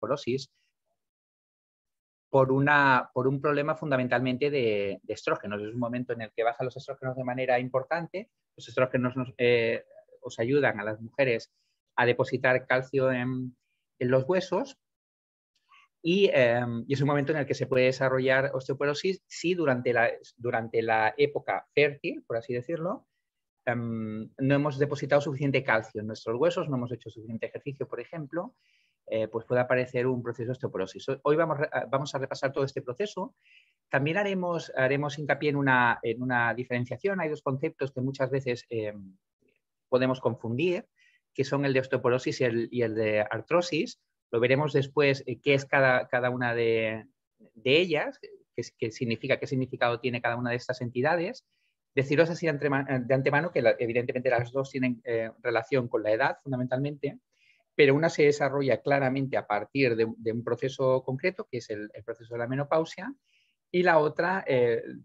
osteoporosis por un problema fundamentalmente de estrógenos. Es un momento en el que bajan los estrógenos de manera importante. Los estrógenos os ayudan a las mujeres a depositar calcio en los huesos y es un momento en el que se puede desarrollar osteoporosis si durante la época fértil, por así decirlo, no hemos depositado suficiente calcio en nuestros huesos, no hemos hecho suficiente ejercicio, por ejemplo, pues puede aparecer un proceso de osteoporosis. Hoy vamos a repasar todo este proceso. También haremos hincapié en una diferenciación. Hay dos conceptos que muchas veces podemos confundir, que son el de osteoporosis y el de artrosis. Lo veremos después qué es cada una de ellas, qué significado tiene cada una de estas entidades. Deciros así de antemano que evidentemente las dos tienen relación con la edad fundamentalmente, pero una se desarrolla claramente a partir de un proceso concreto, que es el proceso de la menopausia, y la otra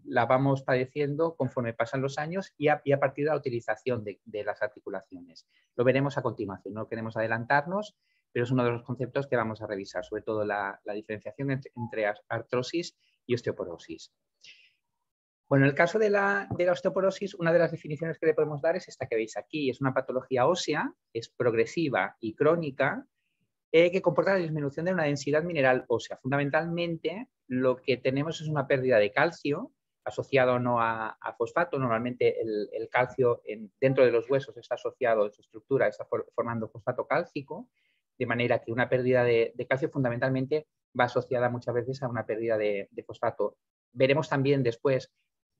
la vamos padeciendo conforme pasan los años y a partir de la utilización de las articulaciones. Lo veremos a continuación, no queremos adelantarnos, pero es uno de los conceptos que vamos a revisar, sobre todo la diferenciación entre artrosis y osteoporosis. Bueno, en el caso de la osteoporosis, una de las definiciones que le podemos dar es esta que veis aquí. Es una patología ósea, es progresiva y crónica, que comporta la disminución de una densidad mineral ósea. Fundamentalmente, lo que tenemos es una pérdida de calcio, asociado no a fosfato. Normalmente el calcio dentro de los huesos está asociado, en su estructura está formando fosfato cálcico, de manera que una pérdida de calcio fundamentalmente va asociada muchas veces a una pérdida de fosfato. Veremos también después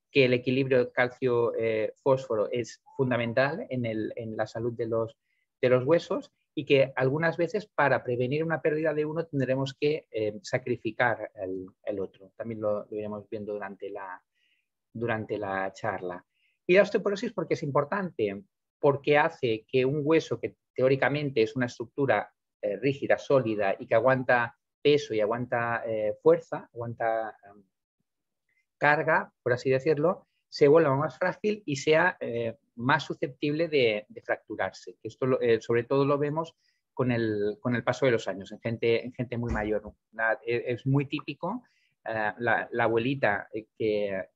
que el equilibrio calcio-fósforo es fundamental en la salud de los huesos y que algunas veces para prevenir una pérdida de uno tendremos que sacrificar el otro. También lo iremos viendo durante la charla. Y la osteoporosis, ¿por qué es importante? Porque hace que un hueso que teóricamente es una estructura rígida, sólida y que aguanta peso y aguanta fuerza, aguanta carga, por así decirlo, se vuelva más frágil y sea más susceptible de fracturarse. Esto sobre todo lo vemos con el paso de los años, en gente muy mayor. Es muy típico la abuelita que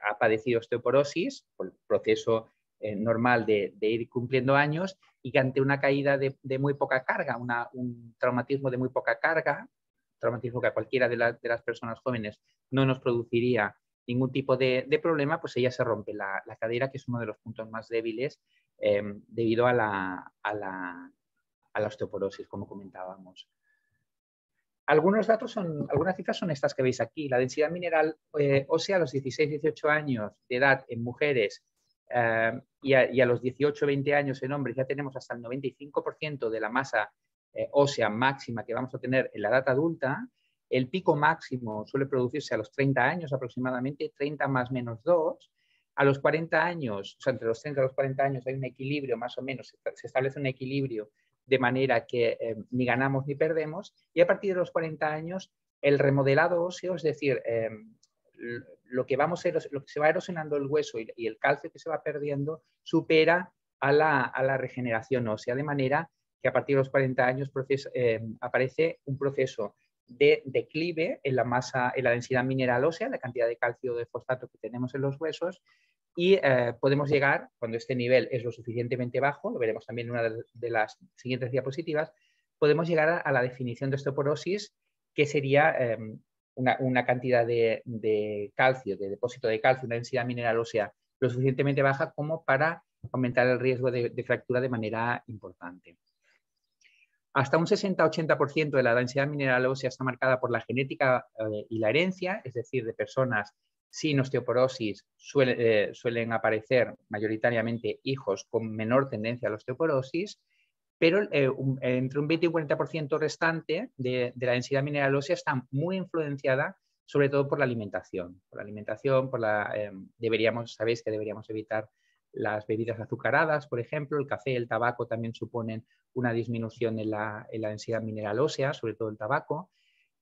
ha padecido osteoporosis, por el proceso normal de ir cumpliendo años, y que ante una caída de muy poca carga, un traumatismo de muy poca carga, traumatismo que a cualquiera de las personas jóvenes no nos produciría ningún tipo de problema, pues ella se rompe la cadera, que es uno de los puntos más débiles debido a la osteoporosis, como comentábamos. Algunas cifras son estas que veis aquí. La densidad mineral ósea a los 16-18 años de edad en mujeres y a los 18-20 años en hombres ya tenemos hasta el 95% de la masa ósea máxima que vamos a tener en la edad adulta. El pico máximo suele producirse a los 30 años aproximadamente, 30 más menos 2. A los 40 años, o sea, entre los 30 y los 40 años hay un equilibrio más o menos, se establece un equilibrio de manera que ni ganamos ni perdemos. Y a partir de los 40 años, el remodelado óseo, es decir, lo que se va erosionando el hueso y el calcio que se va perdiendo, supera a la regeneración ósea, de manera que a partir de los 40 años aparece un proceso de declive en la masa, en la densidad mineral ósea, la cantidad de calcio o de fosfato que tenemos en los huesos, y podemos llegar, cuando este nivel es lo suficientemente bajo, lo veremos también en una de las siguientes diapositivas, podemos llegar a la definición de osteoporosis, que sería una cantidad de calcio, de depósito de calcio, una densidad mineral ósea lo suficientemente baja como para aumentar el riesgo de fractura de manera importante. Hasta un 60-80% de la densidad mineral ósea está marcada por la genética y la herencia, es decir, de personas sin osteoporosis suelen aparecer mayoritariamente hijos con menor tendencia a la osteoporosis, pero entre un 20 y un 40% restante de la densidad mineral ósea está muy influenciada sobre todo por la alimentación. Sabéis que deberíamos evitar las bebidas azucaradas, por ejemplo, el café, el tabaco también suponen una disminución en la densidad mineral ósea, sobre todo el tabaco.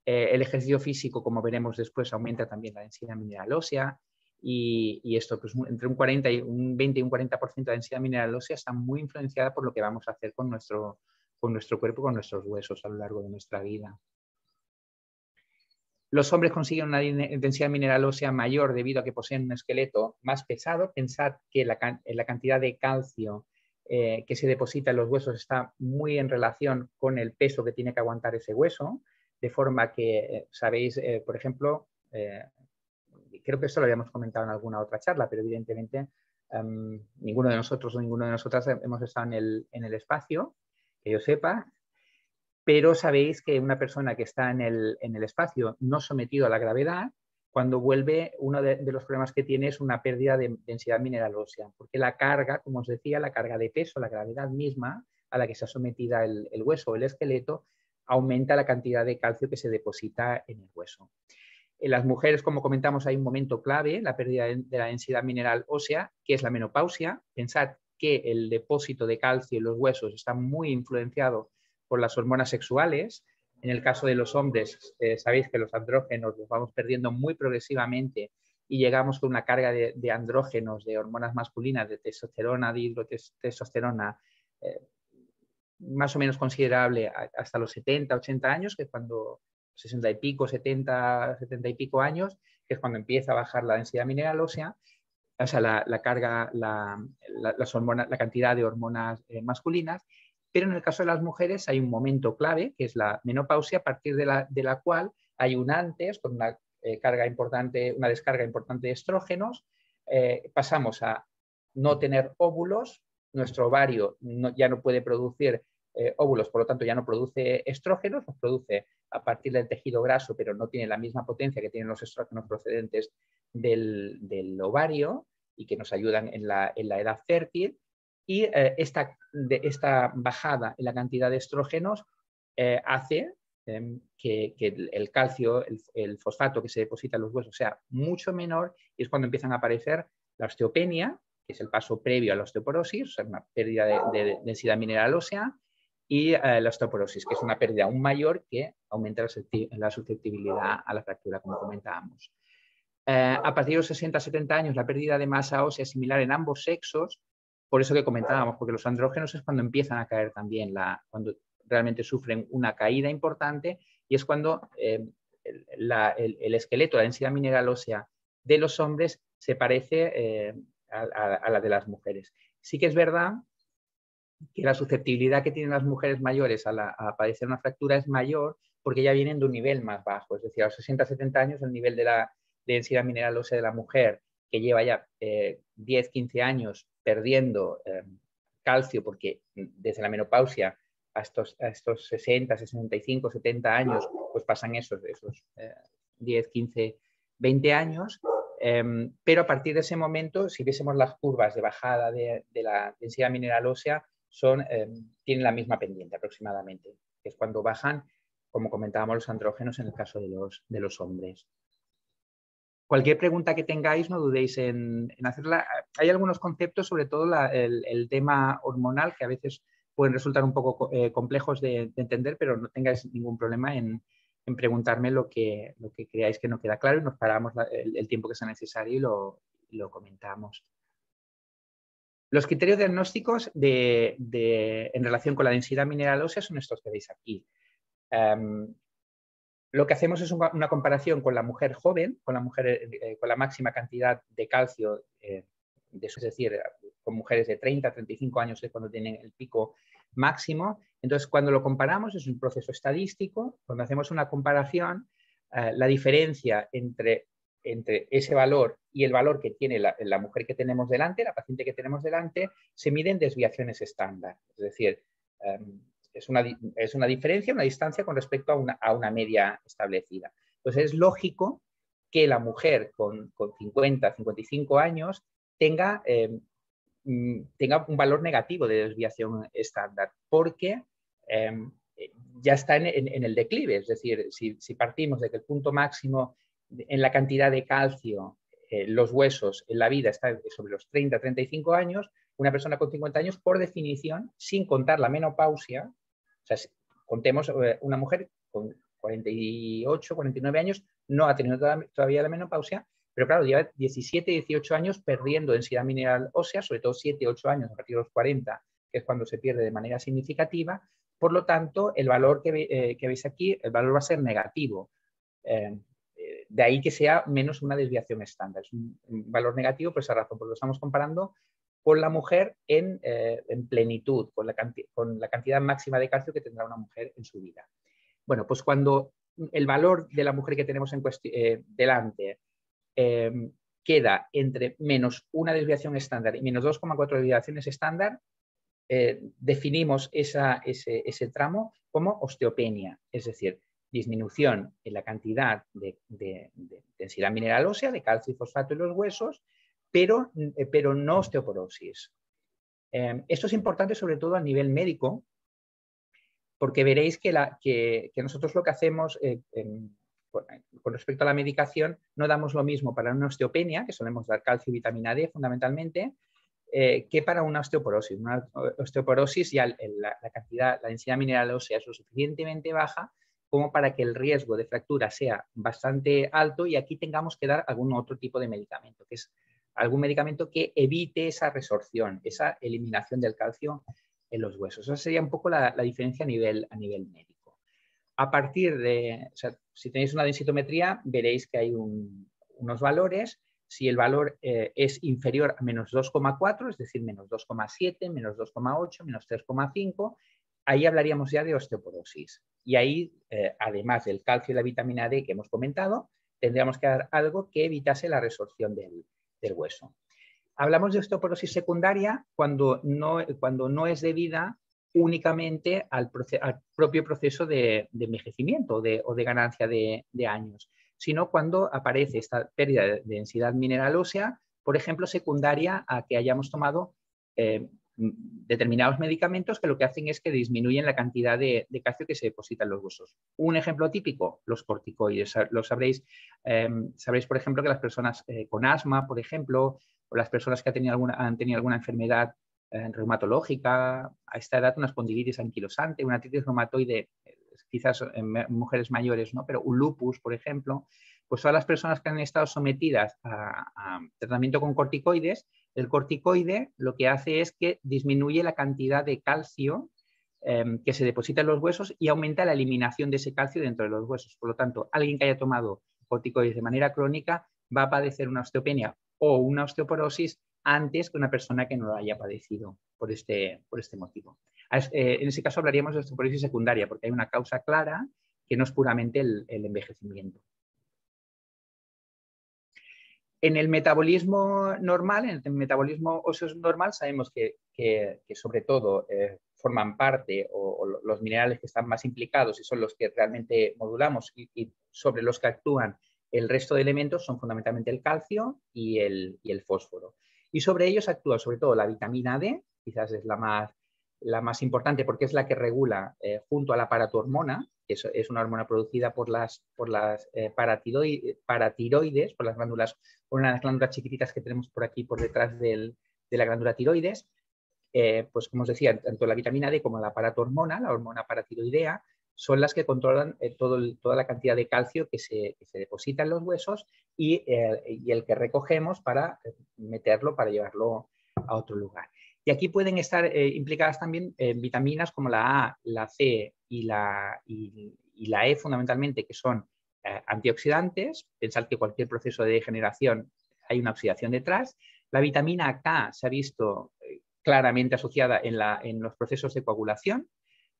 El ejercicio físico, como veremos después, aumenta también la densidad mineral ósea y esto, pues, entre un 20 y un 40% de densidad mineral ósea está muy influenciada por lo que vamos a hacer con nuestro cuerpo, con nuestros huesos a lo largo de nuestra vida. Los hombres consiguen una densidad mineral ósea mayor debido a que poseen un esqueleto más pesado. Pensad que la cantidad de calcio que se deposita en los huesos está muy en relación con el peso que tiene que aguantar ese hueso, de forma que, sabéis, por ejemplo, creo que esto lo habíamos comentado en alguna otra charla, pero evidentemente ninguno de nosotros o ninguna de nosotras hemos estado en el espacio, que yo sepa, pero sabéis que una persona que está en el espacio no sometido a la gravedad, cuando vuelve, uno de los problemas que tiene es una pérdida de densidad mineral ósea, porque la carga, como os decía, la carga de peso, la gravedad misma a la que se ha sometido el hueso o el esqueleto, aumenta la cantidad de calcio que se deposita en el hueso. En las mujeres, como comentamos, hay un momento clave, la pérdida de la densidad mineral ósea, que es la menopausia. Pensad que el depósito de calcio en los huesos está muy influenciado por las hormonas sexuales. En el caso de los hombres, sabéis que los andrógenos los vamos perdiendo muy progresivamente y llegamos con una carga de andrógenos, de hormonas masculinas, de testosterona, de hidrotestosterona, más o menos considerable hasta los 70, 80 años, que es cuando 60 y pico, 70 y pico años, que es cuando empieza a bajar la densidad mineral ósea, o sea, la carga, las hormonas, la cantidad de hormonas masculinas. Pero en el caso de las mujeres hay un momento clave, que es la menopausia, a partir de la cual hay un antes, con una carga importante, una descarga importante de estrógenos, pasamos a no tener óvulos, nuestro ovario ya no puede producir óvulos, por lo tanto ya no produce estrógenos, los produce a partir del tejido graso, pero no tiene la misma potencia que tienen los estrógenos procedentes del ovario y que nos ayudan en la edad fértil. Y esta bajada en la cantidad de estrógenos hace que el calcio, el fosfato que se deposita en los huesos sea mucho menor, y es cuando empiezan a aparecer la osteopenia, que es el paso previo a la osteoporosis, o sea, una pérdida de densidad mineral ósea, y la osteoporosis, que es una pérdida aún mayor que aumenta la susceptibilidad a la fractura, como comentábamos. A partir de los 60-70 años, la pérdida de masa ósea es similar en ambos sexos, por eso que comentábamos, porque los andrógenos es cuando empiezan a caer también, cuando realmente sufren una caída importante, y es cuando el esqueleto, la densidad mineral ósea de los hombres se parece a la de las mujeres. Sí que es verdad que la susceptibilidad que tienen las mujeres mayores a padecer una fractura es mayor porque ya vienen de un nivel más bajo, es decir, a los 60-70 años el nivel de la densidad mineral ósea de la mujer, que lleva ya 10-15 años perdiendo calcio, porque desde la menopausia a estos 60, 65, 70 años, pues pasan esos 10, 15, 20 años, pero a partir de ese momento, si viésemos las curvas de bajada de la densidad mineral ósea, tienen la misma pendiente aproximadamente, que es cuando bajan, como comentábamos, los andrógenos en el caso de los hombres. Cualquier pregunta que tengáis, no dudéis en hacerla. Hay algunos conceptos, sobre todo el tema hormonal, que a veces pueden resultar un poco complejos de entender, pero no tengáis ningún problema en preguntarme lo que creáis que no queda claro, y nos paramos el tiempo que sea necesario y lo comentamos. Los criterios diagnósticos en relación con la densidad mineral ósea son estos que veis aquí. Lo que hacemos es una comparación con la mujer joven, con la máxima cantidad de calcio, es decir, con mujeres de 30-35 años, que es cuando tienen el pico máximo. Entonces, cuando lo comparamos, es un proceso estadístico. Cuando hacemos una comparación, la diferencia entre ese valor y el valor que tiene la mujer que tenemos delante, la paciente que tenemos delante, se miden desviaciones estándar. Es decir, es una diferencia, una distancia con respecto a una media establecida. Entonces, es lógico que la mujer con 50, 55 años tenga un valor negativo de desviación estándar, porque ya está en el declive. Es decir, si partimos de que el punto máximo en la cantidad de calcio, los huesos en la vida está sobre los 30-35 años, una persona con 50 años, por definición, sin contar la menopausia, o sea, contemos una mujer con 48, 49 años, no ha tenido todavía la menopausia, pero claro, lleva 17, 18 años perdiendo densidad mineral ósea, sobre todo 7, 8 años a partir de los 40, que es cuando se pierde de manera significativa. Por lo tanto, el valor que veis aquí, el valor va a ser negativo. De ahí que sea menos una desviación estándar. Es un valor negativo por esa razón, porque lo estamos comparando con la mujer en plenitud, con la cantidad máxima de calcio que tendrá una mujer en su vida. Bueno, pues cuando el valor de la mujer que tenemos delante queda entre menos una desviación estándar y menos 2,4 desviaciones estándar, definimos ese tramo como osteopenia, es decir, disminución en la cantidad de densidad mineral ósea, de calcio y fosfato en los huesos, pero no osteoporosis. Esto es importante sobre todo a nivel médico, porque veréis que nosotros lo que hacemos con respecto a la medicación no damos lo mismo para una osteopenia, que solemos dar calcio y vitamina D fundamentalmente, que para una osteoporosis. Una osteoporosis ya la densidad mineral ósea es lo suficientemente baja como para que el riesgo de fractura sea bastante alto y aquí tengamos que dar algún otro tipo de medicamento, que es algún medicamento que evite esa resorción, esa eliminación del calcio en los huesos. Esa sería un poco la diferencia a nivel médico. A partir de, o sea, si tenéis una densitometría, veréis que hay unos valores. Si el valor es inferior a menos 2,4, es decir, menos 2,7, menos 2,8, menos 3,5, ahí hablaríamos ya de osteoporosis. Y ahí, además del calcio y la vitamina D que hemos comentado, tendríamos que dar algo que evitase la resorción del hueso. Hablamos de osteoporosis secundaria cuando no es debida únicamente al propio proceso de envejecimiento o de ganancia de años, sino cuando aparece esta pérdida de densidad mineral ósea, por ejemplo, secundaria a que hayamos tomado determinados medicamentos que lo que hacen es que disminuyen la cantidad de calcio que se deposita en los huesos. Un ejemplo típico, los corticoides. Lo sabréis, por ejemplo, que las personas con asma, por ejemplo, o las personas que han tenido alguna enfermedad reumatológica, a esta edad una espondilitis anquilosante, una artritis reumatoide, quizás en mujeres mayores, ¿no? Pero un lupus, por ejemplo, pues todas las personas que han estado sometidas a tratamiento con corticoides, el corticoide lo que hace es que disminuye la cantidad de calcio que se deposita en los huesos y aumenta la eliminación de ese calcio dentro de los huesos. Por lo tanto, alguien que haya tomado corticoides de manera crónica va a padecer una osteopenia o una osteoporosis antes que una persona que no lo haya padecido por este motivo. En ese caso hablaríamos de osteoporosis secundaria porque hay una causa clara que no es puramente el envejecimiento. En el metabolismo normal, en el metabolismo óseo normal, sabemos que sobre todo forman parte o los minerales que están más implicados y son los que realmente modulamos y sobre los que actúan el resto de elementos son fundamentalmente el calcio y el fósforo. Y sobre ellos actúa sobre todo la vitamina D, quizás es la más importante porque es la que regula junto a la paratohormona, que es una hormona producida por las paratiroides, por las glándulas, por unas glándulas chiquititas que tenemos por aquí, por detrás de la glándula tiroides. Pues como os decía, tanto la vitamina D como la paratohormona, la hormona paratiroidea, son las que controlan toda la cantidad de calcio que se deposita en los huesos y el que recogemos para meterlo, para llevarlo a otro lugar. Y aquí pueden estar implicadas también vitaminas como la A, la C y la E fundamentalmente, que son antioxidantes. Pensad que cualquier proceso de degeneración hay una oxidación detrás. La vitamina K se ha visto claramente asociada en los procesos de coagulación.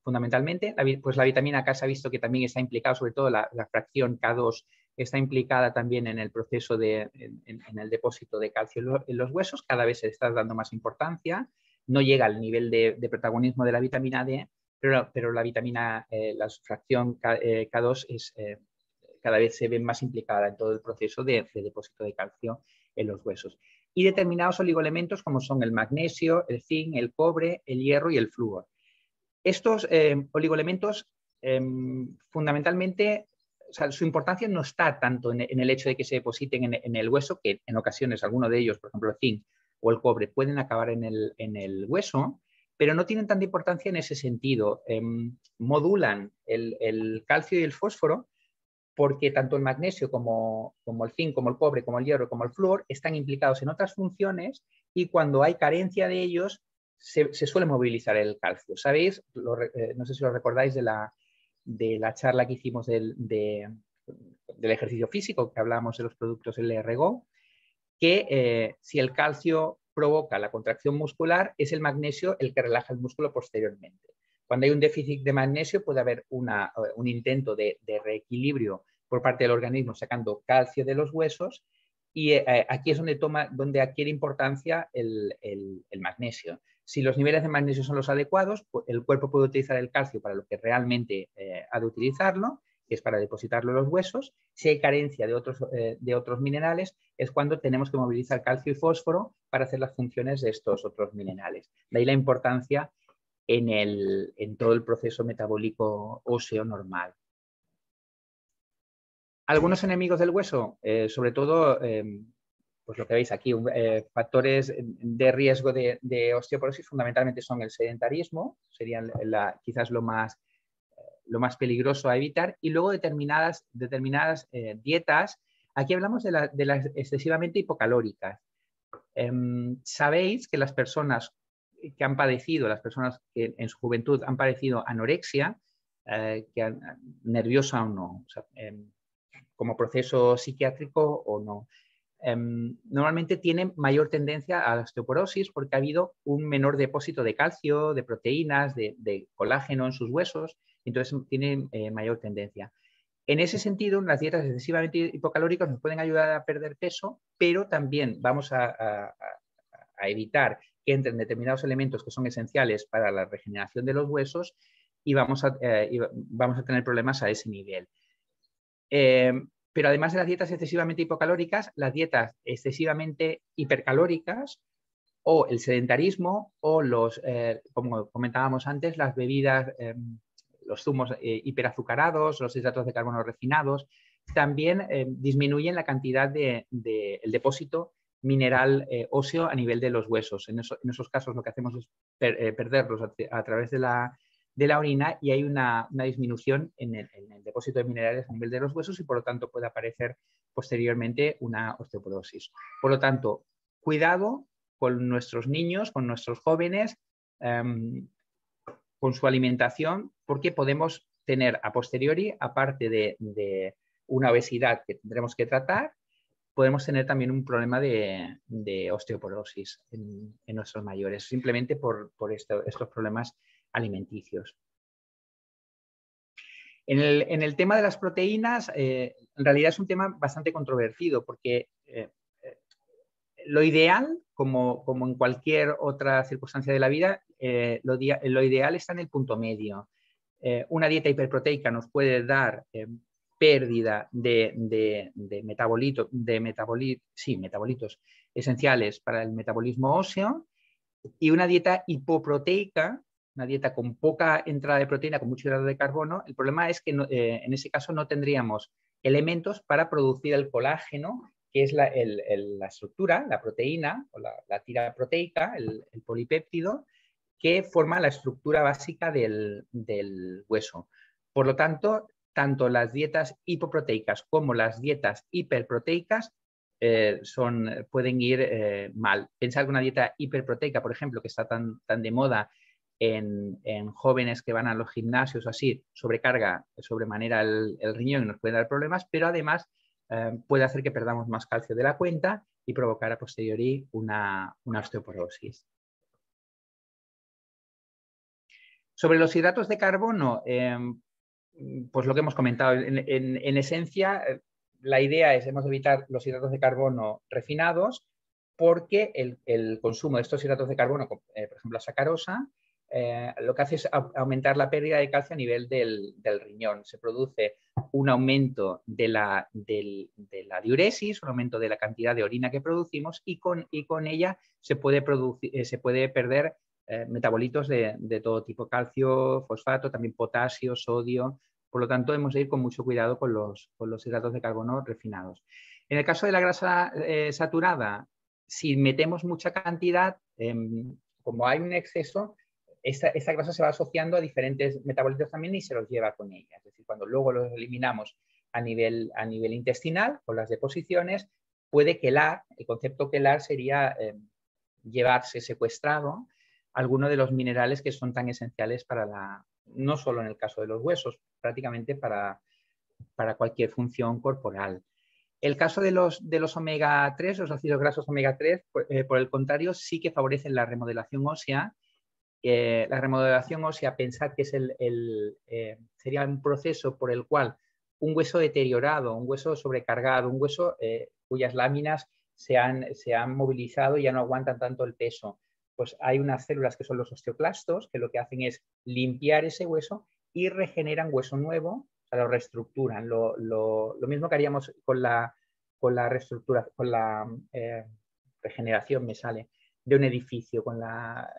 Fundamentalmente, pues la vitamina K se ha visto que también está implicada, sobre todo la fracción K2 está implicada también en el proceso en el depósito de calcio en los huesos, cada vez se está dando más importancia, no llega al nivel de protagonismo de la vitamina D, pero la vitamina, la fracción K2 cada vez se ve más implicada en todo el proceso de depósito de calcio en los huesos. Y determinados oligoelementos como son el magnesio, el zinc, el cobre, el hierro y el flúor. Estos oligoelementos fundamentalmente, o sea, su importancia no está tanto en el hecho de que se depositen en el hueso, que en ocasiones alguno de ellos, por ejemplo el zinc o el cobre, pueden acabar en el hueso, pero no tienen tanta importancia en ese sentido. Modulan el calcio y el fósforo porque tanto el magnesio como el zinc, como el cobre, como el hierro, como el flúor están implicados en otras funciones y cuando hay carencia de ellos se suele movilizar el calcio. ¿Sabéis? No sé si lo recordáis de la charla que hicimos del ejercicio físico, que hablábamos de los productos LRGO, que si el calcio provoca la contracción muscular, es el magnesio el que relaja el músculo posteriormente. Cuando hay un déficit de magnesio puede haber un intento de reequilibrio por parte del organismo sacando calcio de los huesos, y aquí es donde adquiere importancia el magnesio. Si los niveles de magnesio son los adecuados, el cuerpo puede utilizar el calcio para lo que realmente ha de utilizarlo, que es para depositarlo en los huesos. Si hay carencia de otros minerales, es cuando tenemos que movilizar calcio y fósforo para hacer las funciones de estos otros minerales. De ahí la importancia en todo el proceso metabólico óseo normal. Algunos enemigos del hueso, sobre todo, pues lo que veis aquí, factores de riesgo de osteoporosis fundamentalmente son el sedentarismo, serían quizás lo más peligroso a evitar, y luego determinadas dietas. Aquí hablamos de las excesivamente hipocalóricas. Sabéis que las personas que han padecido, las personas que en su juventud han padecido anorexia, nerviosa o no, o sea, como proceso psiquiátrico o no, normalmente tienen mayor tendencia a la osteoporosis porque ha habido un menor depósito de calcio, de proteínas, de colágeno en sus huesos, entonces tienen mayor tendencia. En ese sentido, las dietas excesivamente hipocalóricas nos pueden ayudar a perder peso, pero también vamos a evitar que entren determinados elementos que son esenciales para la regeneración de los huesos y vamos a tener problemas a ese nivel. Pero además de las dietas excesivamente hipocalóricas, las dietas excesivamente hipercalóricas o el sedentarismo o como comentábamos antes, las bebidas, los zumos hiperazucarados, los hidratos de carbono refinados, también disminuyen la cantidad del depósito mineral óseo a nivel de los huesos. En esos casos lo que hacemos es perderlos a través de la orina, y hay una disminución en el depósito de minerales a nivel de los huesos y por lo tanto puede aparecer posteriormente una osteoporosis. Por lo tanto, cuidado con nuestros niños, con nuestros jóvenes, con su alimentación, porque podemos tener a posteriori, aparte de una obesidad que tendremos que tratar, podemos tener también un problema de osteoporosis en nuestros mayores, simplemente por estos problemas alimenticios. En el tema de las proteínas, en realidad es un tema bastante controvertido porque lo ideal, como en cualquier otra circunstancia de la vida, lo ideal está en el punto medio. Una dieta hiperproteica nos puede dar pérdida de metabolitos esenciales para el metabolismo óseo, y una dieta hipoproteica, una dieta con poca entrada de proteína, con mucho hidrato de carbono, el problema es que en ese caso no tendríamos elementos para producir el colágeno, que es la estructura, la proteína o la tira proteica, el polipéptido, que forma la estructura básica del hueso. Por lo tanto, tanto las dietas hipoproteicas como las dietas hiperproteicas pueden ir mal. Pensar que una dieta hiperproteica, por ejemplo, que está tan de moda en jóvenes que van a los gimnasios o así, sobrecarga sobremanera el riñón y nos puede dar problemas, pero además puede hacer que perdamos más calcio de la cuenta y provocar a posteriori una osteoporosis. Sobre los hidratos de carbono, pues lo que hemos comentado, en esencia, la idea es hemos de evitar los hidratos de carbono refinados porque el consumo de estos hidratos de carbono, por ejemplo la sacarosa, lo que hace es aumentar la pérdida de calcio a nivel del riñón. Se produce un aumento de la diuresis, un aumento de la cantidad de orina que producimos, y con ella se puede perder metabolitos de todo tipo, calcio, fosfato, también potasio, sodio. Por lo tanto, hemos de ir con mucho cuidado con los hidratos de carbono refinados. En el caso de la grasa saturada, si metemos mucha cantidad, como hay un exceso, esta grasa se va asociando a diferentes metabolitos también y se los lleva con ella. Es decir, cuando luego los eliminamos a nivel intestinal, con las deposiciones, puede quelar. El concepto quelar sería llevarse secuestrado algunos de los minerales que son tan esenciales para no solo en el caso de los huesos, prácticamente para para cualquier función corporal. El caso de los omega 3, los ácidos grasos omega 3, por el contrario, sí que favorecen la remodelación ósea. La remodelación ósea, pensad que es sería un proceso por el cual un hueso deteriorado, un hueso sobrecargado, un hueso cuyas láminas se han movilizado y ya no aguantan tanto el peso, pues hay unas células que son los osteoclastos que lo que hacen es limpiar ese hueso y regeneran hueso nuevo, o sea, lo reestructuran. Lo mismo que haríamos con la reestructura, con la regeneración, me sale, de un edificio, con la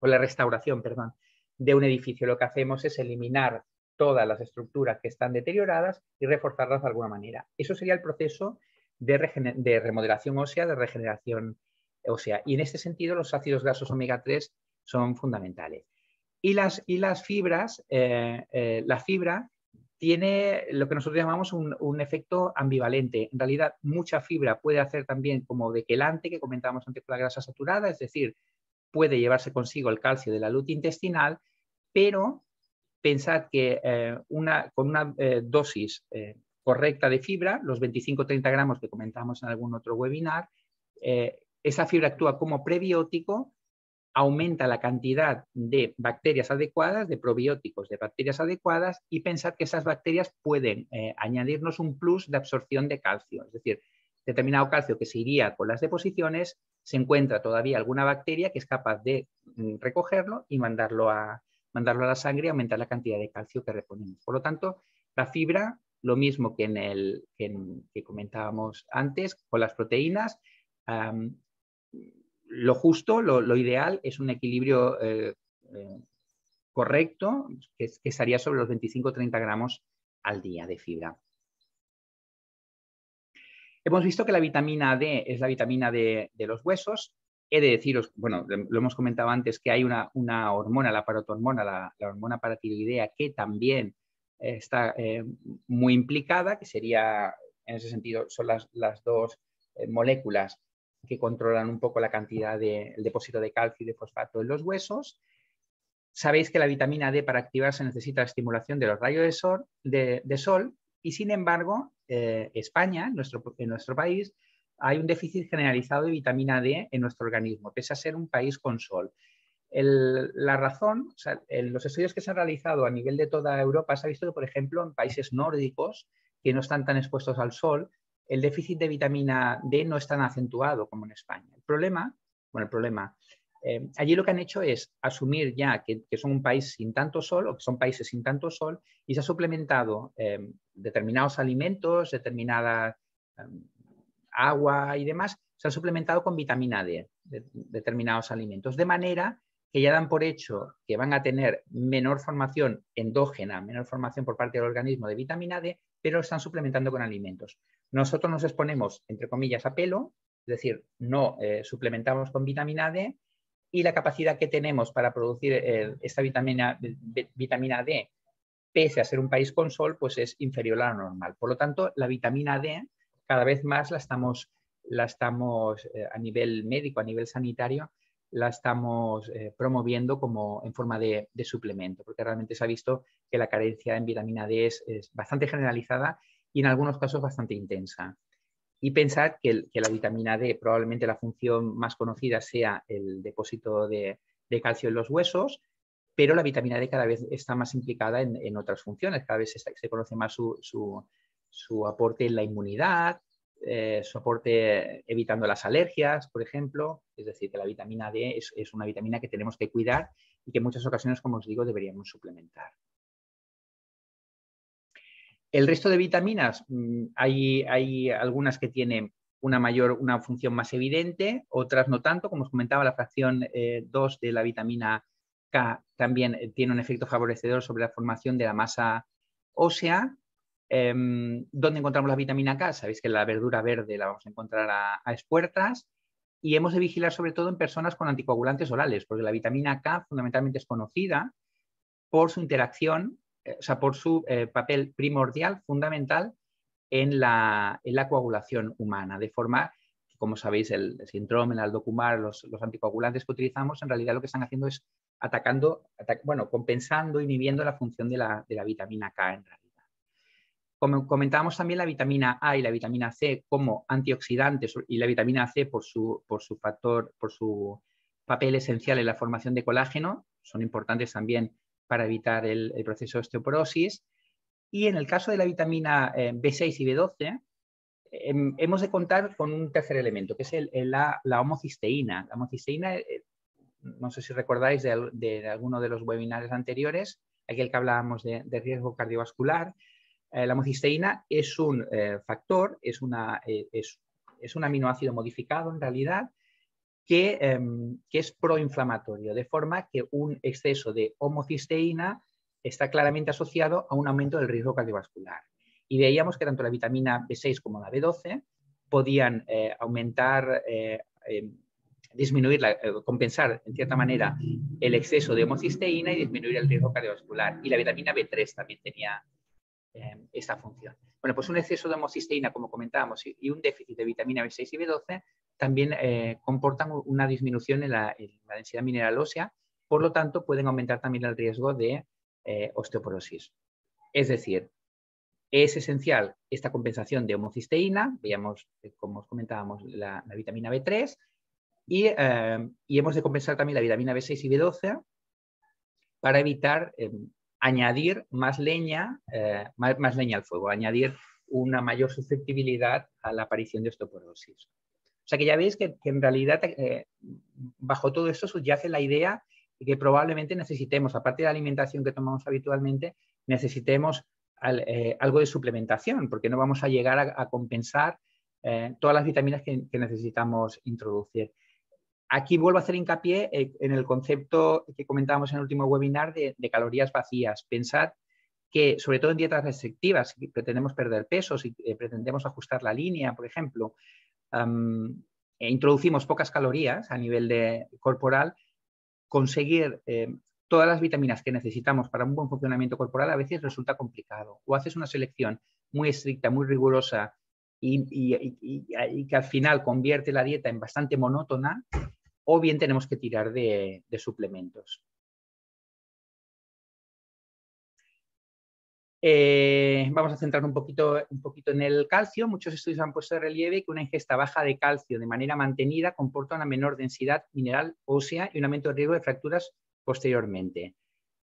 restauración, perdón, de un edificio. Lo que hacemos es eliminar todas las estructuras que están deterioradas y reforzarlas de alguna manera. Eso sería el proceso de remodelación ósea, de regeneración ósea. Y en este sentido, los ácidos grasos omega 3 son fundamentales. Y las fibras, la fibra tiene lo que nosotros llamamos un efecto ambivalente. En realidad, mucha fibra puede hacer también como de quelante, que comentábamos antes con la grasa saturada, es decir, puede llevarse consigo el calcio de la luz intestinal, pero pensad que con una dosis correcta de fibra, los 25-30 gramos que comentamos en algún otro webinar, esa fibra actúa como prebiótico, aumenta la cantidad de bacterias adecuadas, de probióticos, de bacterias adecuadas, y pensad que esas bacterias pueden añadirnos un plus de absorción de calcio. Es decir, determinado calcio que se iría con las deposiciones, se encuentra todavía alguna bacteria que es capaz de recogerlo y mandarlo a la sangre y aumentar la cantidad de calcio que reponemos. Por lo tanto, la fibra, lo mismo que que comentábamos antes con las proteínas, lo justo, lo ideal es un equilibrio correcto, que estaría sobre los 25-30 gramos al día de fibra. Hemos visto que la vitamina D es la vitamina de los huesos. He de deciros, bueno, lo hemos comentado antes, que hay una hormona, la parotormona, la hormona paratiroidea, que también está muy implicada, que sería, en ese sentido, son las dos moléculas que controlan un poco la cantidad del depósito de calcio y de fosfato en los huesos. Sabéis que la vitamina D para activarse necesita la estimulación de los rayos de sol y, sin embargo, España, en nuestro país, hay un déficit generalizado de vitamina D en nuestro organismo, pese a ser un país con sol. La razón, o sea, en los estudios que se han realizado a nivel de toda Europa, se ha visto que, por ejemplo, en países nórdicos que no están tan expuestos al sol, el déficit de vitamina D no es tan acentuado como en España. Allí lo que han hecho es asumir ya que son un país sin tanto sol, o que son países sin tanto sol, y se ha suplementado determinados alimentos, determinada agua y demás, se han suplementado con vitamina D, determinados alimentos, de manera que ya dan por hecho que van a tener menor formación endógena, menor formación por parte del organismo de vitamina D, pero lo están suplementando con alimentos. Nosotros nos exponemos, entre comillas, a pelo, es decir, no suplementamos con vitamina D, y la capacidad que tenemos para producir esta vitamina D, pese a ser un país con sol, pues es inferior a la normal. Por lo tanto, la vitamina D cada vez más la estamos a nivel médico, a nivel sanitario, la estamos promoviendo como en forma de suplemento, porque realmente se ha visto que la carencia en vitamina D es bastante generalizada y en algunos casos bastante intensa. Y pensad que la vitamina D, probablemente la función más conocida sea el depósito de calcio en los huesos, pero la vitamina D cada vez está más implicada en otras funciones. Cada vez se conoce más su aporte en la inmunidad, su aporte evitando las alergias, por ejemplo. Es decir, que la vitamina D es una vitamina que tenemos que cuidar y que en muchas ocasiones, como os digo, deberíamos suplementar. El resto de vitaminas, hay algunas que tienen una función más evidente, otras no tanto. Como os comentaba, la fracción 2 de la vitamina K también tiene un efecto favorecedor sobre la formación de la masa ósea. ¿Dónde encontramos la vitamina K? Sabéis que la verdura verde la vamos a encontrar a expuertas, y hemos de vigilar sobre todo en personas con anticoagulantes orales, porque la vitamina K fundamentalmente es conocida por su interacción, o sea, por su papel primordial, fundamental en la coagulación humana, de forma que, como sabéis, el Sintrom, el Aldokumar, los anticoagulantes que utilizamos, en realidad lo que están haciendo es compensando, inhibiendo la función de la vitamina K en realidad. Como comentábamos también, la vitamina A y la vitamina C como antioxidantes, y la vitamina C por su papel esencial en la formación de colágeno, son importantes también para evitar el proceso de osteoporosis. Y en el caso de la vitamina B6 y B12, hemos de contar con un tercer elemento, que es la homocisteína. La homocisteína, no sé si recordáis de alguno de los webinars anteriores, aquel que hablábamos de riesgo cardiovascular. La homocisteína es un factor, es un aminoácido modificado en realidad que es proinflamatorio, de forma que un exceso de homocisteína está claramente asociado a un aumento del riesgo cardiovascular. Y veíamos que tanto la vitamina B6 como la B12 podían compensar en cierta manera el exceso de homocisteína y disminuir el riesgo cardiovascular. Y la vitamina B3 también tenía esta función. Bueno, pues un exceso de homocisteína, como comentábamos, y un déficit de vitamina B6 y B12 también comportan una disminución en la densidad mineral ósea, por lo tanto pueden aumentar también el riesgo de osteoporosis. Es decir, es esencial esta compensación de homocisteína, veíamos, como os comentábamos, la vitamina B3, y hemos de compensar también la vitamina B6 y B12 para evitar añadir más leña al fuego, añadir una mayor susceptibilidad a la aparición de osteoporosis. O sea que ya veis que en realidad bajo todo esto subyace la idea de que probablemente necesitemos, aparte de la alimentación que tomamos habitualmente, necesitemos algo de suplementación, porque no vamos a llegar a compensar todas las vitaminas que necesitamos introducir. Aquí vuelvo a hacer hincapié en el concepto que comentábamos en el último webinar de calorías vacías. Pensad que, sobre todo en dietas restrictivas, si pretendemos perder peso, si pretendemos ajustar la línea, por ejemplo, introducimos pocas calorías a nivel corporal, conseguir todas las vitaminas que necesitamos para un buen funcionamiento corporal a veces resulta complicado. O haces una selección muy estricta, muy rigurosa y que al final convierte la dieta en bastante monótona, o bien tenemos que tirar de suplementos. Vamos a centrarnos un poquito en el calcio. Muchos estudios han puesto de relieve que una ingesta baja de calcio de manera mantenida comporta una menor densidad mineral ósea y un aumento de riesgo de fracturas posteriormente.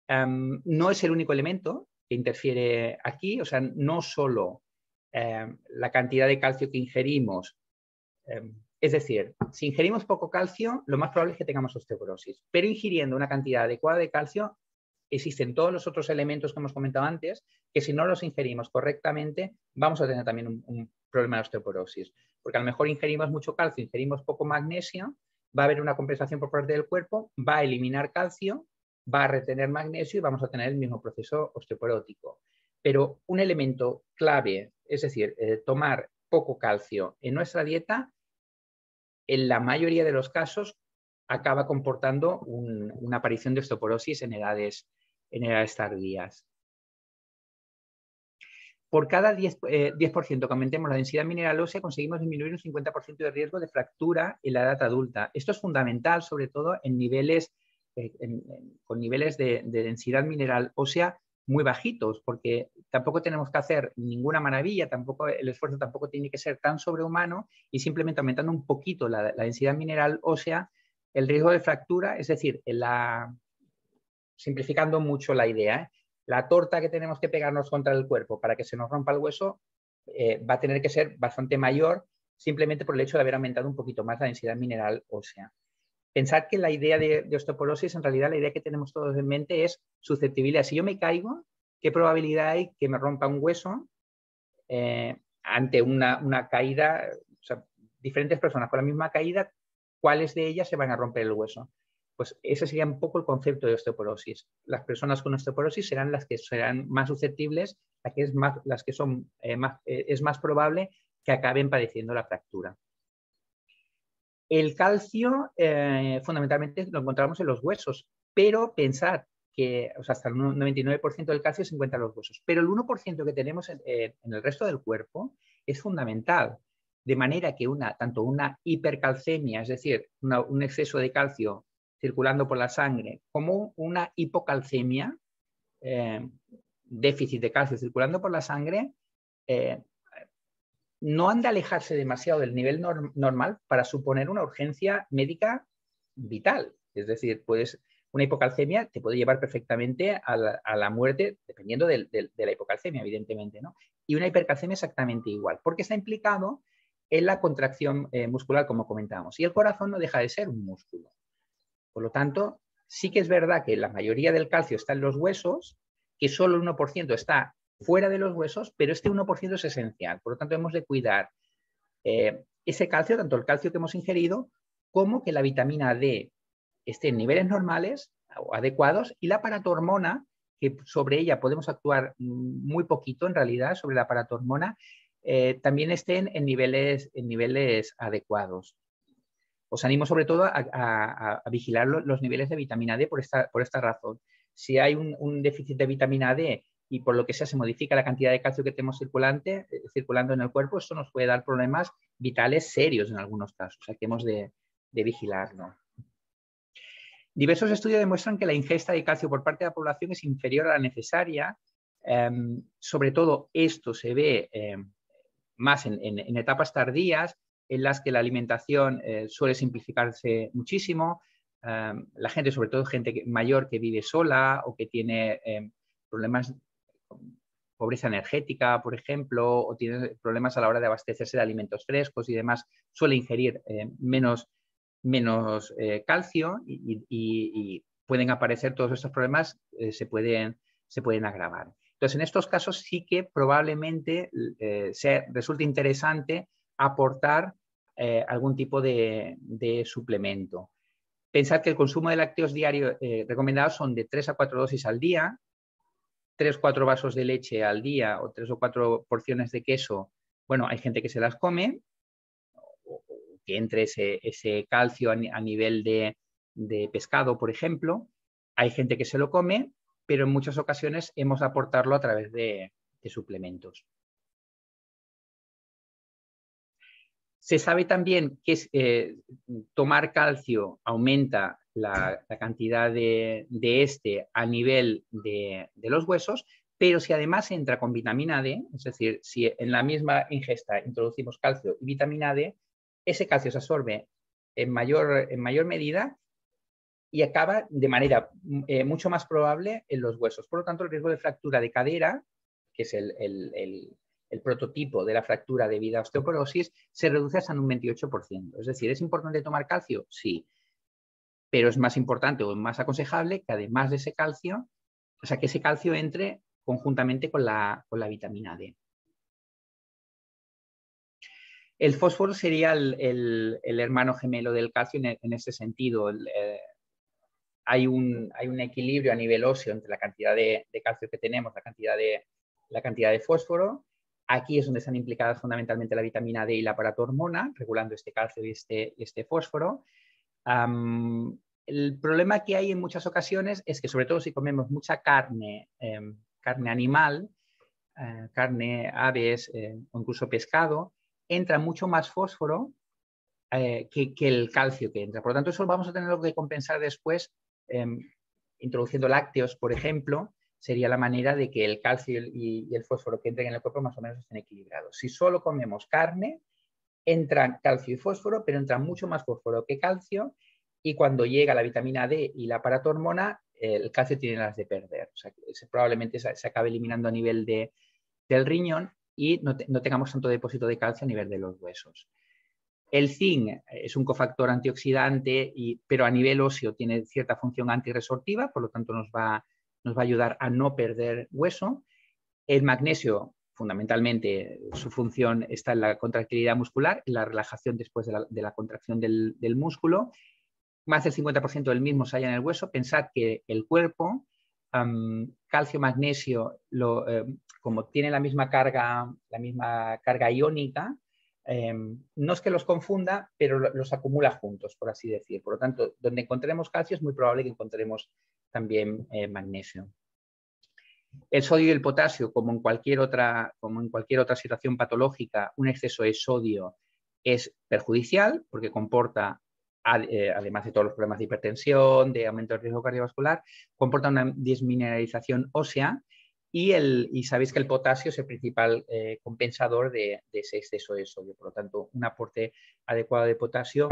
No es el único elemento que interfiere aquí, o sea, no solo la cantidad de calcio que ingerimos. Es decir, si ingerimos poco calcio, lo más probable es que tengamos osteoporosis, pero ingiriendo una cantidad adecuada de calcio, existen todos los otros elementos que hemos comentado antes, que si no los ingerimos correctamente, vamos a tener también un problema de osteoporosis. Porque a lo mejor ingerimos mucho calcio, ingerimos poco magnesio, va a haber una compensación por parte del cuerpo, va a eliminar calcio, va a retener magnesio y vamos a tener el mismo proceso osteoporótico. Pero un elemento clave, es decir, tomar poco calcio en nuestra dieta, en la mayoría de los casos acaba comportando una aparición de osteoporosis en edades tardías. Por cada 10% que aumentemos la densidad mineral ósea, conseguimos disminuir un 50% de riesgo de fractura en la edad adulta. Esto es fundamental, sobre todo en niveles, con niveles de densidad mineral ósea muy bajitos, porque tampoco tenemos que hacer ninguna maravilla, el esfuerzo tampoco tiene que ser tan sobrehumano, y simplemente aumentando un poquito la densidad mineral ósea, el riesgo de fractura, es decir, simplificando mucho la idea, la torta que tenemos que pegarnos contra el cuerpo para que se nos rompa el hueso va a tener que ser bastante mayor, simplemente por el hecho de haber aumentado un poquito más la densidad mineral ósea. Pensad que la idea de osteoporosis, en realidad la idea que tenemos todos en mente es susceptibilidad. Si yo me caigo, ¿qué probabilidad hay que me rompa un hueso ante una caída? O sea, diferentes personas con la misma caída, ¿cuáles de ellas se van a romper el hueso? Pues ese sería un poco el concepto de osteoporosis. Las personas con osteoporosis serán las que serán más susceptibles, las que son es más probable que acaben padeciendo la fractura. El calcio fundamentalmente lo encontramos en los huesos, pero pensad que hasta el 99% del calcio se encuentra en los huesos, pero el 1% que tenemos en el resto del cuerpo es fundamental, de manera que tanto una hipercalcemia, es decir, un exceso de calcio circulando por la sangre como una hipocalcemia, déficit de calcio circulando por la sangre, no han de alejarse demasiado del nivel normal para suponer una urgencia médica vital. Es decir, una hipocalcemia te puede llevar perfectamente a la muerte, dependiendo de la hipocalcemia, evidentemente, ¿no? Y una hipercalcemia exactamente igual, porque está implicado en la contracción muscular, como comentábamos. Y el corazón no deja de ser un músculo. Por lo tanto, sí que es verdad que la mayoría del calcio está en los huesos, que solo el 1% está fuera de los huesos, pero este 1% es esencial. Por lo tanto, hemos de cuidar ese calcio, tanto el calcio que hemos ingerido, como que la vitamina D esté en niveles normales o adecuados, y la paratormona, que sobre ella podemos actuar muy poquito en realidad, sobre la paratormona, también estén en niveles adecuados. Os animo sobre todo a vigilar los niveles de vitamina D por esta razón. Si hay un déficit de vitamina D y por lo que sea se modifica la cantidad de calcio que tenemos circulando en el cuerpo, esto nos puede dar problemas vitales serios en algunos casos. O sea, que hemos de vigilarlo. Diversos estudios demuestran que la ingesta de calcio por parte de la población es inferior a la necesaria. Sobre todo esto se ve más en etapas tardías, en las que la alimentación suele simplificarse muchísimo. La gente, sobre todo gente mayor que vive sola o que tiene problemas con pobreza energética, por ejemplo, o tiene problemas a la hora de abastecerse de alimentos frescos y demás, suele ingerir menos calcio y pueden aparecer todos estos problemas, se pueden agravar. Entonces, en estos casos sí que probablemente resulte interesante aportar algún tipo de suplemento. Pensad que el consumo de lácteos diario recomendado son de 3 a 4 dosis al día, 3-4 vasos de leche al día o 3 o 4 porciones de queso. Bueno, hay gente que se las come, que entre ese calcio a nivel de pescado, por ejemplo. Hay gente que se lo come, pero en muchas ocasiones hemos de aportarlo a través de suplementos. Se sabe también que tomar calcio aumenta la cantidad de este a nivel de los huesos, pero si además entra con vitamina D, es decir, si en la misma ingesta introducimos calcio y vitamina D, ese calcio se absorbe en mayor medida y acaba de manera mucho más probable en los huesos. Por lo tanto, el riesgo de fractura de cadera, que es el prototipo de la fractura debido a osteoporosis, se reduce hasta en un 28%. Es decir, ¿es importante tomar calcio? Sí. Pero es más importante o más aconsejable que además de ese calcio, o sea, que ese calcio entre conjuntamente con la vitamina D. El fósforo sería el hermano gemelo del calcio en ese sentido. Hay un equilibrio a nivel óseo entre la cantidad de calcio que tenemos, la cantidad de fósforo. Aquí es donde están implicadas fundamentalmente la vitamina D y la paratormona, regulando este calcio y este fósforo. El problema que hay en muchas ocasiones es que, sobre todo si comemos mucha carne animal, carne, aves o incluso pescado, entra mucho más fósforo que el calcio que entra. Por lo tanto, eso vamos a tener que compensar después introduciendo lácteos, por ejemplo. Sería la manera de que el calcio y el fósforo que entren en el cuerpo más o menos estén equilibrados. Si solo comemos carne, entran calcio y fósforo, pero entra mucho más fósforo que calcio, y cuando llega la vitamina D y la paratormona, el calcio tiene las de perder. O sea, que probablemente se acabe eliminando a nivel del riñón y no tengamos tanto depósito de calcio a nivel de los huesos. El zinc es un cofactor antioxidante, pero a nivel óseo tiene cierta función antirresortiva, por lo tanto nos va a ayudar a no perder hueso. El magnesio, fundamentalmente, su función está en la contractilidad muscular, en la relajación después de la contracción del músculo. Más del 50% del mismo se halla en el hueso. Pensad que el cuerpo, calcio, magnesio, como tiene la misma carga iónica, no es que los confunda, pero los acumula juntos, por así decir. Por lo tanto, donde encontremos calcio es muy probable que encontremos también magnesio. El sodio y el potasio, como en cualquier otra situación patológica, un exceso de sodio es perjudicial porque comporta además de todos los problemas de hipertensión, de aumento del riesgo cardiovascular, comporta una desmineralización ósea y sabéis que el potasio es el principal compensador de ese exceso de sodio. Por lo tanto, un aporte adecuado de potasio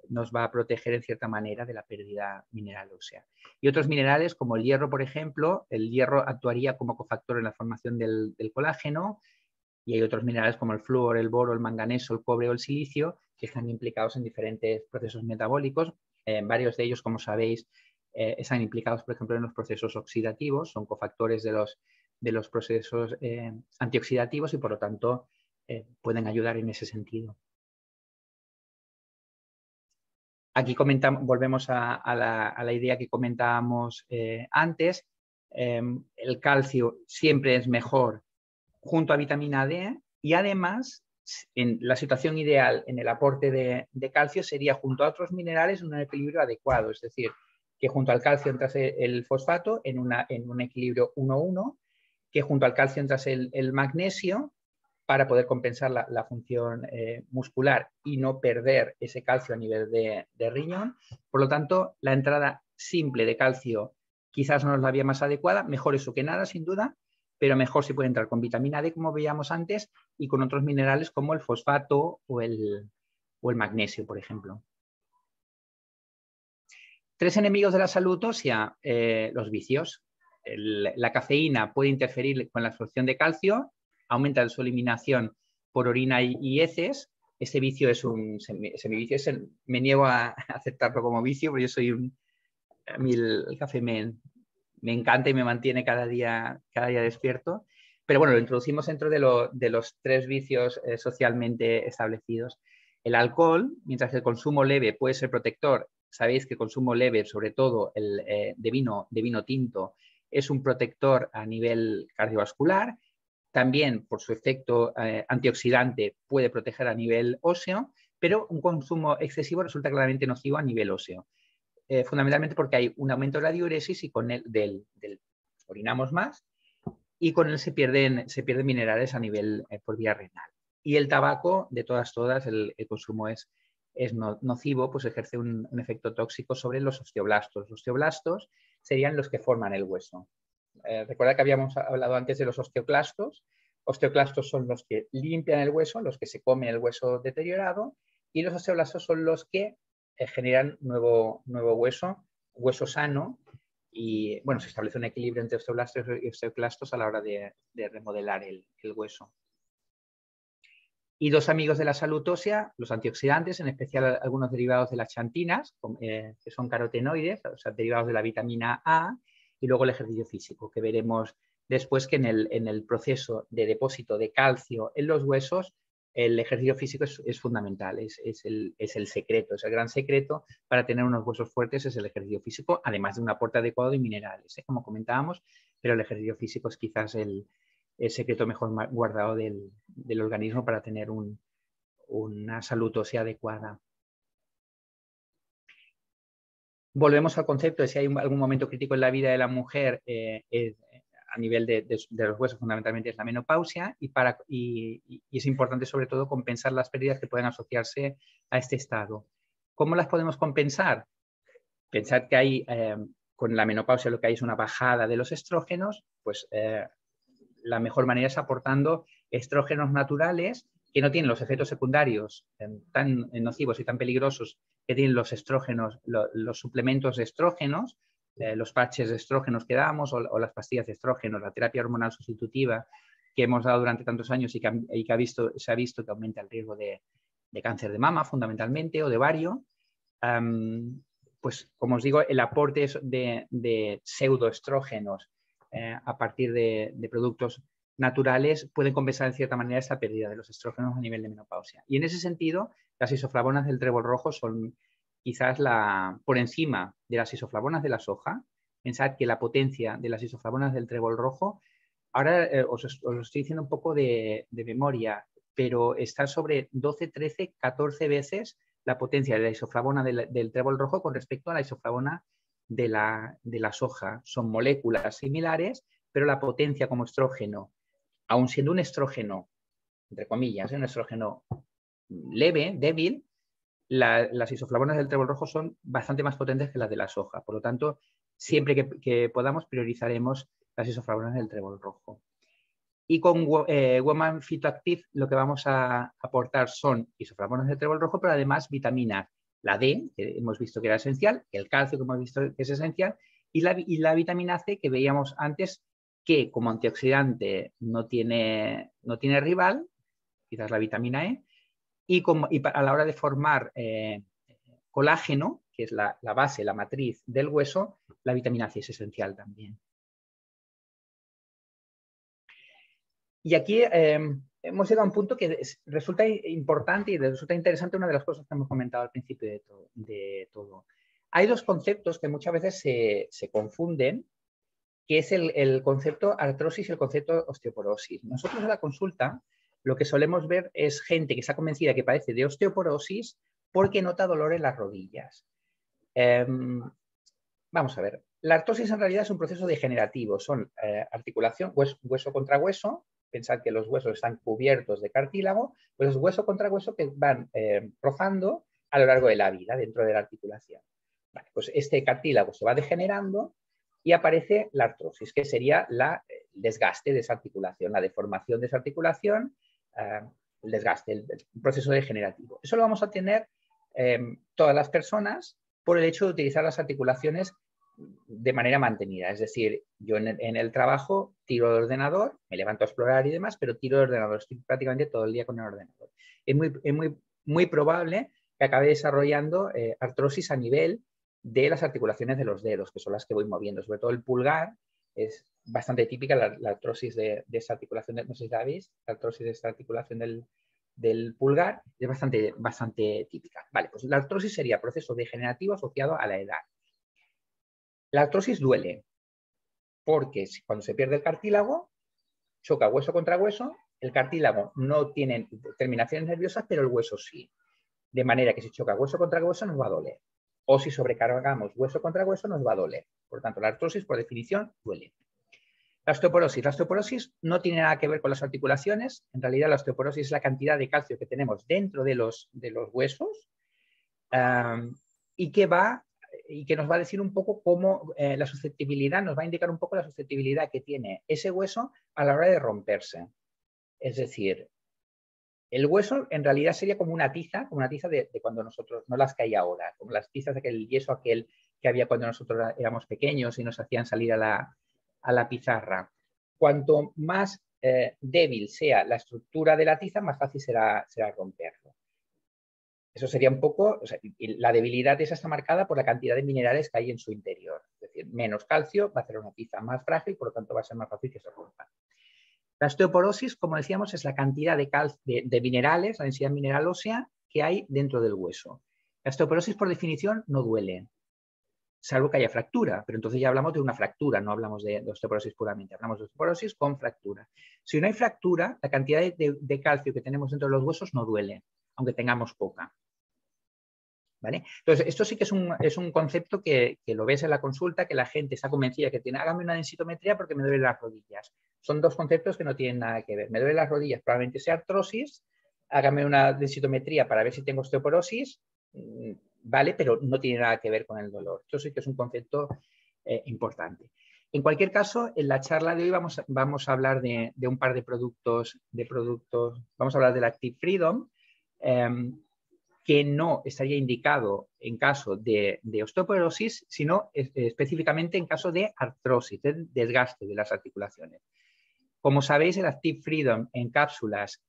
nos va a proteger en cierta manera de la pérdida mineral ósea. Y otros minerales como el hierro, por ejemplo, el hierro actuaría como cofactor en la formación del colágeno, y hay otros minerales como el flúor, el boro, el manganeso, el cobre o el silicio que están implicados en diferentes procesos metabólicos. Varios de ellos, como sabéis, están implicados, por ejemplo, en los procesos oxidativos, son cofactores de los procesos antioxidativos y, por lo tanto, pueden ayudar en ese sentido. Aquí volvemos a la idea que comentábamos antes. El calcio siempre es mejor junto a vitamina D y además en la situación ideal en el aporte de calcio sería junto a otros minerales en un equilibrio adecuado, es decir, que junto al calcio entrase el fosfato en un equilibrio 1:1, que junto al calcio entrase el magnesio para poder compensar la función muscular y no perder ese calcio a nivel de riñón. Por lo tanto, la entrada simple de calcio quizás no es la vía más adecuada, mejor eso que nada, sin duda, pero mejor si puede entrar con vitamina D, como veíamos antes, y con otros minerales como el fosfato o el magnesio, por ejemplo. 3 enemigos de la salud ósea, los vicios. La cafeína puede interferir con la absorción de calcio, aumenta su eliminación por orina y heces. Este vicio es un semivicio, me niego a aceptarlo como vicio, porque yo soy a mí el café me encanta y me mantiene cada día despierto. Pero bueno, lo introducimos dentro de los 3 vicios socialmente establecidos. El alcohol, mientras el consumo leve puede ser protector, sabéis que el consumo leve, sobre todo el de vino tinto, es un protector a nivel cardiovascular. También por su efecto antioxidante puede proteger a nivel óseo, pero un consumo excesivo resulta claramente nocivo a nivel óseo. Fundamentalmente porque hay un aumento de la diuresis y con él orinamos más y con él se pierden minerales a nivel por vía renal. Y el tabaco, de todas, el consumo es nocivo, pues ejerce un efecto tóxico sobre los osteoblastos. Los osteoblastos serían los que forman el hueso. Recuerda que habíamos hablado antes de los osteoclastos. Osteoclastos son los que limpian el hueso, los que se comen el hueso deteriorado, y los osteoblastos son los que generan nuevo hueso sano, y bueno, se establece un equilibrio entre osteoblastos y osteoclastos a la hora de remodelar el hueso. Y 2 amigos de la salud ósea, los antioxidantes, en especial algunos derivados de las xantinas, que son carotenoides, o sea, derivados de la vitamina A, y luego el ejercicio físico, que veremos después que en el proceso de depósito de calcio en los huesos, el ejercicio físico es fundamental, es el secreto, es el gran secreto para tener unos huesos fuertes, es el ejercicio físico, además de un aporte adecuado de minerales, como comentábamos, pero el ejercicio físico es quizás el secreto mejor guardado del organismo para tener una salud ósea adecuada. Volvemos al concepto de si hay algún momento crítico en la vida de la mujer a nivel de los huesos, fundamentalmente es la menopausia, y es importante sobre todo compensar las pérdidas que pueden asociarse a este estado. ¿Cómo las podemos compensar? Pensad que hay, con la menopausia lo que hay es una bajada de los estrógenos, pues la mejor manera es aportando estrógenos naturales que no tienen los efectos secundarios tan nocivos y tan peligrosos que tienen los estrógenos, los suplementos de estrógenos, los parches de estrógenos que damos o las pastillas de estrógenos, la terapia hormonal sustitutiva que hemos dado durante tantos años y que se ha visto que aumenta el riesgo de cáncer de mama fundamentalmente o de ovario. Pues como os digo, el aporte de pseudoestrógenos a partir de productos naturales pueden compensar en cierta manera esta pérdida de los estrógenos a nivel de menopausia. Y en ese sentido, las isoflavonas del trébol rojo son quizás por encima de las isoflavonas de la soja. Pensad que la potencia de las isoflavonas del trébol rojo, ahora os lo estoy diciendo un poco de memoria, pero está sobre 12, 13, 14 veces la potencia de la isoflavona del trébol rojo con respecto a la isoflavona de la soja. Son moléculas similares, pero la potencia como estrógeno, aun siendo un estrógeno, entre comillas, un estrógeno leve, débil, las isoflavonas del trébol rojo son bastante más potentes que las de la soja. Por lo tanto, siempre que podamos, priorizaremos las isoflavonas del trébol rojo. Y con Woman Phytoactive lo que vamos a aportar son isoflavonas del trébol rojo, pero además vitaminas. La D, que hemos visto que era esencial, el calcio, que hemos visto que es esencial, y la vitamina C, que veíamos antes, que como antioxidante no tiene rival, quizás la vitamina E, y a la hora de formar colágeno, que es la base, la matriz del hueso, la vitamina C es esencial también. Y aquí hemos llegado a un punto que resulta importante y resulta interesante, una de las cosas que hemos comentado al principio de todo. Hay dos conceptos que muchas veces se confunden, que es el concepto artrosis y el concepto osteoporosis. Nosotros en la consulta lo que solemos ver es gente que está convencida que padece de osteoporosis porque nota dolor en las rodillas. Vamos a ver, la artrosis en realidad es un proceso degenerativo, son articulación, hueso contra hueso. Pensad que los huesos están cubiertos de cartílago, pues es hueso contra hueso que van rozando a lo largo de la vida dentro de la articulación. Vale, pues este cartílago se va degenerando y aparece la artrosis, que sería el desgaste de esa articulación, la deformación de esa articulación, el desgaste, el proceso degenerativo. Eso lo vamos a tener todas las personas por el hecho de utilizar las articulaciones de manera mantenida. Es decir, yo en el trabajo tiro del ordenador, me levanto a explorar y demás, pero tiro del ordenador, estoy prácticamente todo el día con el ordenador. Es muy probable que acabe desarrollando artrosis a nivel de las articulaciones de los dedos, que son las que voy moviendo, sobre todo el pulgar. Es bastante típica la artrosis de esta articulación, no sé si la veis, la artrosis de esta articulación del pulgar es bastante típica. Vale, pues la artrosis sería proceso degenerativo asociado a la edad. La artrosis duele porque cuando se pierde el cartílago, choca hueso contra hueso, el cartílago no tiene terminaciones nerviosas, pero el hueso sí. De manera que si choca hueso contra hueso nos va a doler. O si sobrecargamos hueso contra hueso nos va a doler. Por tanto, la artrosis, por definición, duele. La osteoporosis no tiene nada que ver con las articulaciones. En realidad, la osteoporosis es la cantidad de calcio que tenemos dentro de los huesos y que nos va a decir un poco cómo la susceptibilidad, nos va a indicar un poco la susceptibilidad que tiene ese hueso a la hora de romperse. Es decir, el hueso en realidad sería como una tiza de cuando nosotros, no las que hay ahora, como las tizas de aquel yeso aquel que había cuando nosotros éramos pequeños y nos hacían salir a la pizarra. Cuanto más débil sea la estructura de la tiza, más fácil será romperlo. Eso sería un poco, o sea, la debilidad esa está marcada por la cantidad de minerales que hay en su interior. Es decir, menos calcio va a hacer una tiza más frágil, por lo tanto va a ser más fácil que se rompa. La osteoporosis, como decíamos, es la cantidad de minerales, la densidad mineral ósea que hay dentro del hueso. La osteoporosis, por definición, no duele, salvo que haya fractura, pero entonces ya hablamos de una fractura, no hablamos de osteoporosis puramente, hablamos de osteoporosis con fractura. Si no hay fractura, la cantidad de calcio que tenemos dentro de los huesos no duele, aunque tengamos poca. ¿Vale? Entonces, esto sí que es un concepto que lo ves en la consulta, que la gente está convencida que tiene, hágame una densitometría porque me duelen las rodillas. Son dos conceptos que no tienen nada que ver. Me duelen las rodillas, probablemente sea artrosis, hágame una densitometría para ver si tengo osteoporosis, vale, pero no tiene nada que ver con el dolor. Esto sí que es un concepto importante. En cualquier caso, en la charla de hoy vamos a hablar de un par de productos, vamos a hablar del Active Freedom, que no estaría indicado en caso de osteoporosis, sino específicamente en caso de artrosis, de desgaste de las articulaciones. Como sabéis, el Active Freedom en cápsulas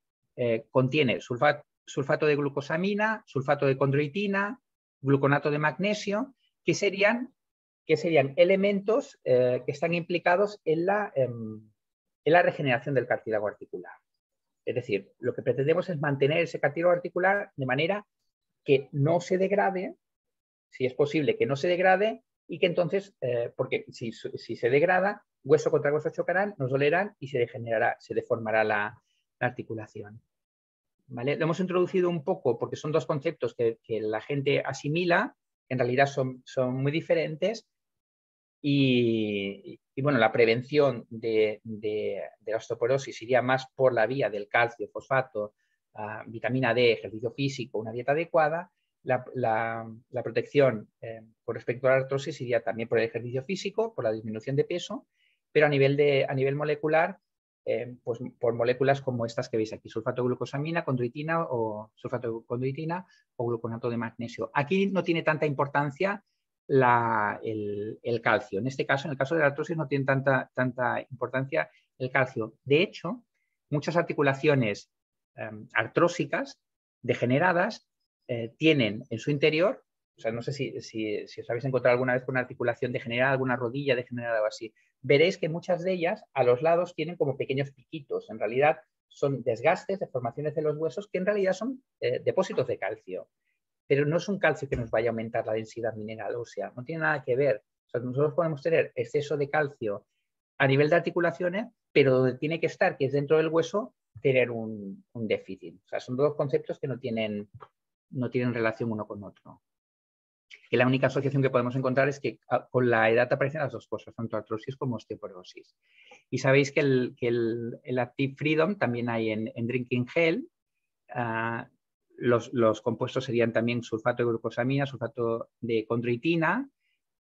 contiene sulfato de glucosamina, sulfato de condroitina, gluconato de magnesio, que serían elementos que están implicados en la regeneración del cartílago articular. Es decir, lo que pretendemos es mantener ese cartílago articular de manera que no se degrade, si es posible que no se degrade, y que entonces, porque si se degrada, hueso contra hueso chocarán, nos dolerán y se degenerará, se deformará la articulación. ¿Vale? Lo hemos introducido un poco porque son dos conceptos que la gente asimila, en realidad son muy diferentes, y bueno, la prevención de la osteoporosis iría más por la vía del calcio, fosfato, vitamina D, ejercicio físico, una dieta adecuada, La protección con respecto a la artrosis iría también por el ejercicio físico, por la disminución de peso, pero a nivel molecular, pues por moléculas como estas que veis aquí, sulfato-glucosamina, condroitina o sulfato-condroitina o gluconato de magnesio. Aquí no tiene tanta importancia el calcio. En este caso, en el caso de la artrosis, no tiene tanta importancia el calcio. De hecho, muchas articulaciones artrósicas degeneradas tienen en su interior, o sea, no sé si os habéis encontrado alguna vez con una articulación degenerada, alguna rodilla degenerada o así, veréis que muchas de ellas a los lados tienen como pequeños piquitos. En realidad son desgastes, deformaciones de los huesos que en realidad son depósitos de calcio. Pero no es un calcio que nos vaya a aumentar la densidad mineral ósea, no tiene nada que ver. O sea, nosotros podemos tener exceso de calcio a nivel de articulaciones, pero donde tiene que estar, que es dentro del hueso, tener un déficit. O sea, son dos conceptos que no tienen relación uno con otro. Y la única asociación que podemos encontrar es que con la edad aparecen las dos cosas, tanto artrosis como osteoporosis. Y sabéis que el Active Freedom también hay en Drinking Gel. Los compuestos serían también sulfato de glucosamina, sulfato de condroitina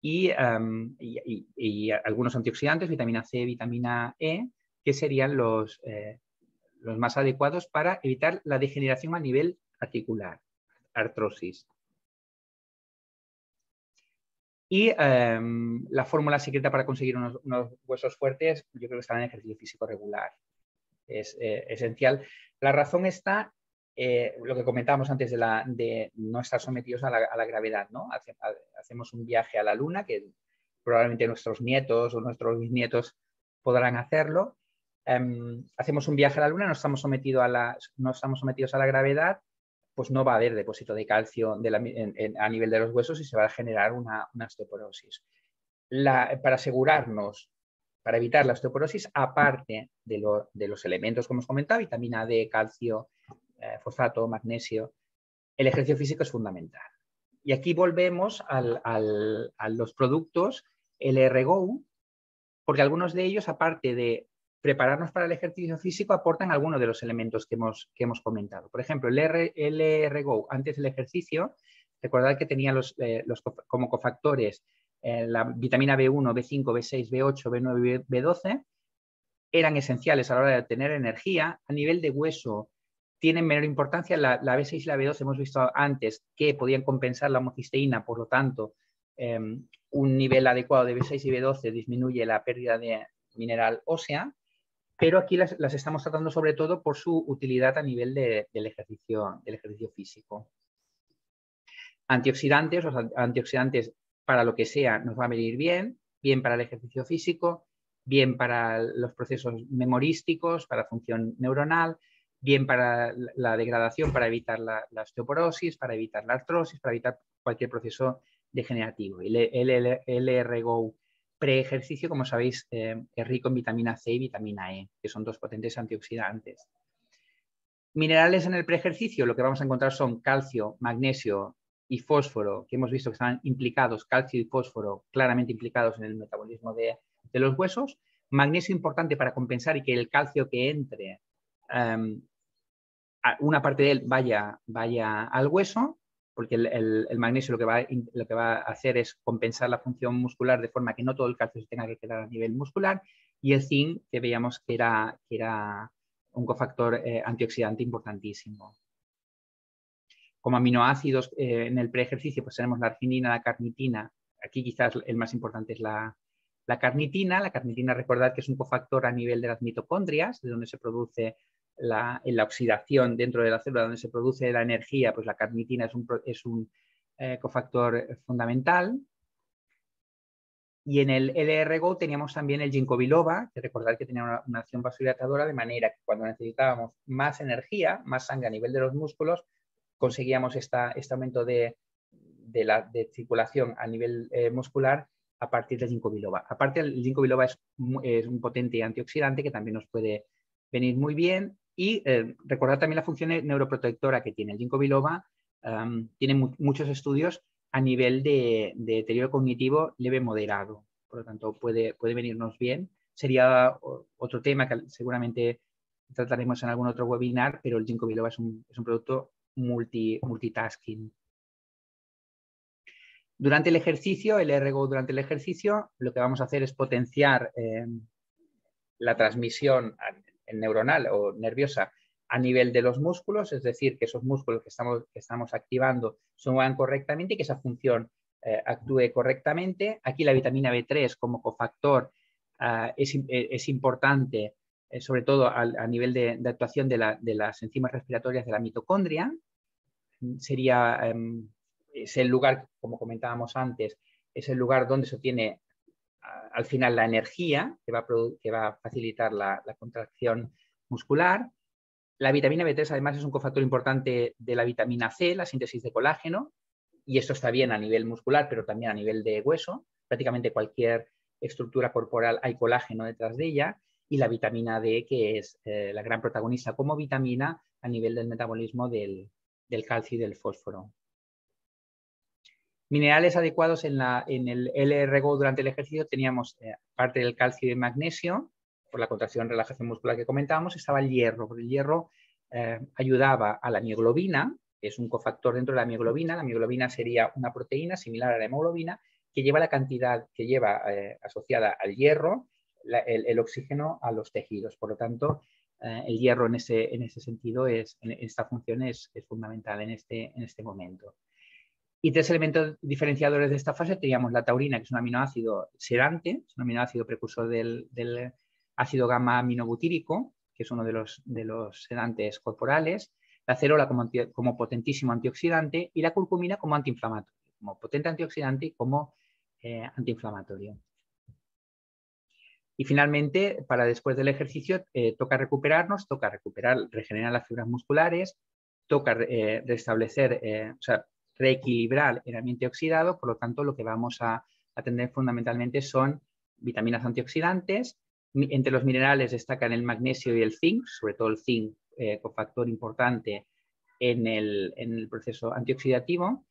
y algunos antioxidantes, vitamina C, vitamina E, que serían los más adecuados para evitar la degeneración a nivel articular, artrosis. Y la fórmula secreta para conseguir unos huesos fuertes, yo creo que está en el ejercicio físico regular. Es esencial. La razón está, lo que comentábamos antes de no estar sometidos a la gravedad, ¿no? Hacemos un viaje a la Luna, que probablemente nuestros nietos o nuestros bisnietos podrán hacerlo. Hacemos un viaje a la Luna, no estamos sometidos a la gravedad, pues no va a haber depósito de calcio a nivel de los huesos y se va a generar una osteoporosis. Para asegurarnos, para evitar la osteoporosis, aparte de los elementos que hemos comentado, vitamina D, calcio, fosfato, magnesio, el ejercicio físico es fundamental. Y aquí volvemos a los productos LRGO, porque algunos de ellos, aparte de prepararnos para el ejercicio físico, aportan algunos de los elementos que hemos comentado. Por ejemplo, el LRGO antes del ejercicio, recordad que tenía como cofactores la vitamina B1, B5, B6, B8, B9 y B12, eran esenciales a la hora de obtener energía. A nivel de hueso tienen menor importancia. La B6 y la B12 hemos visto antes que podían compensar la homocisteína, por lo tanto, un nivel adecuado de B6 y B12 disminuye la pérdida de mineral ósea, pero aquí las estamos tratando sobre todo por su utilidad a nivel del ejercicio físico. Antioxidantes, los antioxidantes para lo que sea nos va a venir bien para el ejercicio físico, bien para los procesos memorísticos, para función neuronal, bien para la degradación, para evitar la osteoporosis, para evitar la artrosis, para evitar cualquier proceso degenerativo. Y el LRGO pre-ejercicio, como sabéis, es rico en vitamina C y vitamina E, que son dos potentes antioxidantes. Minerales en el pre-ejercicio, lo que vamos a encontrar son calcio, magnesio y fósforo, que hemos visto que están implicados, calcio y fósforo claramente implicados en el metabolismo de los huesos. Magnesio importante para compensar y que el calcio que entre, una parte de él vaya al hueso, porque el magnesio lo que va a hacer es compensar la función muscular de forma que no todo el calcio se tenga que quedar a nivel muscular, y el zinc, que veíamos que era un cofactor antioxidante importantísimo. Como aminoácidos en el preejercicio, pues tenemos la arginina, la carnitina. Aquí quizás el más importante es la carnitina. La carnitina, recordad que es un cofactor a nivel de las mitocondrias, de donde se produce en la oxidación dentro de la célula, donde se produce la energía, pues la carnitina es un cofactor fundamental. Y en el LRGO teníamos también el ginkgo biloba, que recordad que tenía una acción vasodilatadora, de manera que cuando necesitábamos más energía, más sangre a nivel de los músculos, conseguíamos este aumento de circulación a nivel muscular a partir del ginkgo biloba. Aparte, el ginkgo biloba es un potente antioxidante que también nos puede venir muy bien. Y recordad también la función neuroprotectora que tiene el ginkgo biloba. Tiene muchos estudios a nivel de deterioro cognitivo leve moderado. Por lo tanto, puede venirnos bien. Sería otro tema que seguramente trataremos en algún otro webinar, pero el ginkgo biloba es un producto multitasking. Durante el ejercicio, el RGO durante el ejercicio, lo que vamos a hacer es potenciar la transmisión neuronal o nerviosa a nivel de los músculos, es decir, que esos músculos que estamos activando se muevan correctamente y que esa función actúe correctamente. Aquí la vitamina B3 como cofactor es importante, sobre todo a nivel de actuación de las enzimas respiratorias de la mitocondria. Es el lugar, como comentábamos antes, es el lugar donde se obtiene al final la energía que va a facilitar la contracción muscular. La vitamina B3 además es un cofactor importante de la vitamina C, la síntesis de colágeno, y esto está bien a nivel muscular, pero también a nivel de hueso. Prácticamente cualquier estructura corporal hay colágeno detrás de ella, y la vitamina D, que es la gran protagonista como vitamina a nivel del metabolismo del calcio y del fósforo. Minerales adecuados en el LRGO durante el ejercicio teníamos parte del calcio y el magnesio, por la contracción y relajación muscular que comentábamos, estaba el hierro, porque el hierro ayudaba a la mioglobina, que es un cofactor dentro de la mioglobina. La mioglobina sería una proteína similar a la hemoglobina que lleva la cantidad que lleva asociada al hierro, el oxígeno a los tejidos. Por lo tanto, el hierro en ese sentido, en esta función es fundamental en este momento. Y tres elementos diferenciadores de esta fase teníamos la taurina, que es un aminoácido sedante, es un aminoácido precursor del ácido gamma aminobutírico, que es uno de los sedantes corporales, la acerola como potentísimo antioxidante y la curcumina como antiinflamatorio, como potente antioxidante y como antiinflamatorio. Y finalmente, para después del ejercicio, toca regenerar las fibras musculares, toca restablecer, reequilibrar el ambiente oxidado. Por lo tanto, lo que vamos a atender fundamentalmente son vitaminas antioxidantes. Entre los minerales destacan el magnesio y el zinc, sobre todo el zinc, cofactor importante en el proceso antioxidativo.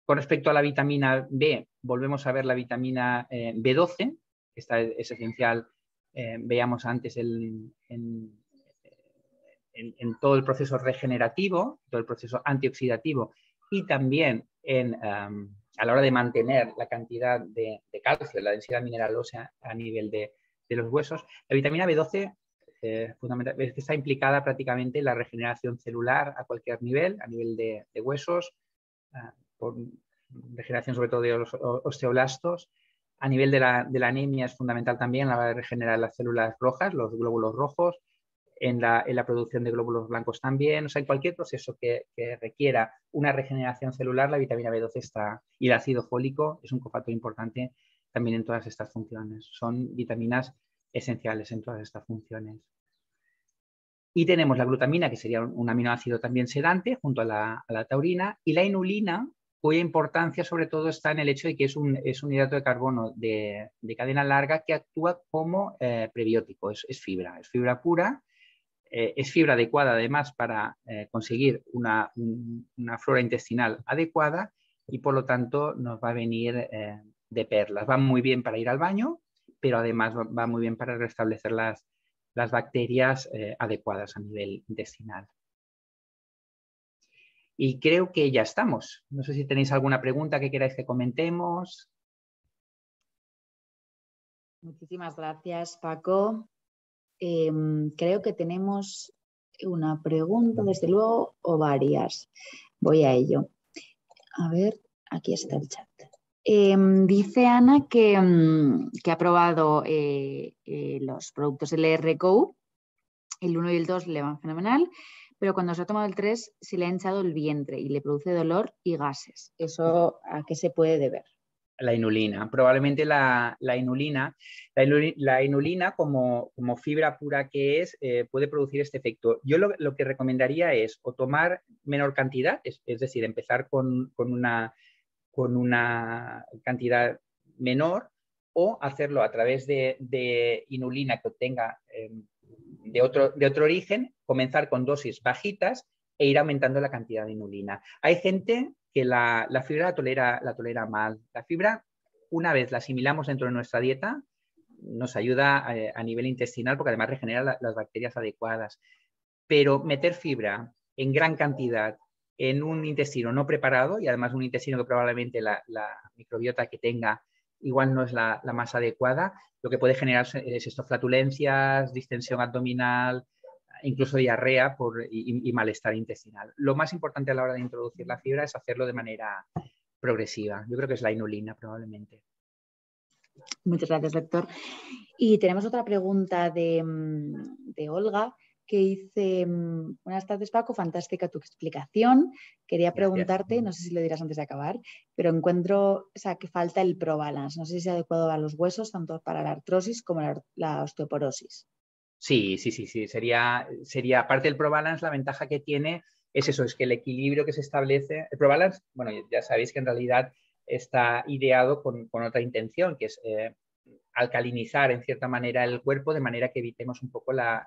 Con respecto a la vitamina B, volvemos a ver la vitamina B12, que esta es esencial, veíamos antes en todo el proceso regenerativo, todo el proceso antioxidativo, y también a la hora de mantener la cantidad de calcio, la densidad mineral ósea a nivel de los huesos. La vitamina B12 fundamentalmente está implicada prácticamente en la regeneración celular a cualquier nivel, a nivel de huesos, por regeneración sobre todo de los osteoblastos. A nivel de la anemia es fundamental también a la hora de regenerar las células rojas, los glóbulos rojos, en la producción de glóbulos blancos también. O sea, en cualquier proceso que requiera una regeneración celular, la vitamina B12 está, y el ácido fólico es un cofactor importante también en todas estas funciones. Son vitaminas esenciales en todas estas funciones. Y tenemos la glutamina, que sería un aminoácido también sedante, junto a la taurina, y la inulina, cuya importancia sobre todo está en el hecho de que es un hidrato de carbono de cadena larga que actúa como prebiótico, es fibra pura. Es fibra adecuada además para conseguir una flora intestinal adecuada y por lo tanto nos va a venir de perlas. Va muy bien para ir al baño, pero además va muy bien para restablecer las bacterias adecuadas a nivel intestinal. Y creo que ya estamos. No sé si tenéis alguna pregunta que queráis que comentemos. Muchísimas gracias, Paco. Creo que tenemos una pregunta, desde luego, o varias. Voy a ello. A ver, aquí está el chat. Dice Ana que ha probado los productos LRGO, el 1 y el 2 le van fenomenal, pero cuando se ha tomado el 3 se le ha hinchado el vientre y le produce dolor y gases. ¿Eso a qué se puede deber? La inulina. Probablemente la inulina como fibra pura que es, puede producir este efecto. Yo lo que recomendaría es o tomar menor cantidad, es decir, empezar con una cantidad menor, o hacerlo a través de inulina que obtenga de otro origen, comenzar con dosis bajitas e ir aumentando la cantidad de inulina. Hay gente que la fibra la tolera mal. La fibra, una vez la asimilamos dentro de nuestra dieta, nos ayuda a nivel intestinal porque además regenera las bacterias adecuadas. Pero meter fibra en gran cantidad en un intestino no preparado, y además un intestino que probablemente la microbiota que tenga igual no es la más adecuada, lo que puede generar es esto, flatulencias, distensión abdominal, incluso diarrea y malestar intestinal. Lo más importante a la hora de introducir la fibra es hacerlo de manera progresiva. Yo creo que es la inulina probablemente. Muchas gracias, doctor. Y tenemos otra pregunta de Olga, que dice: buenas tardes, Paco, fantástica tu explicación. Quería preguntarte, no sé si lo dirás antes de acabar, pero encuentro que falta el ProBalance. No sé si es adecuado a los huesos, tanto para la artrosis como la osteoporosis. Sí. Sería aparte del ProBalance, la ventaja que tiene es eso, es que el equilibrio que se establece, el ProBalance, bueno, ya sabéis que en realidad está ideado con otra intención, que es alcalinizar en cierta manera el cuerpo de manera que evitemos un poco la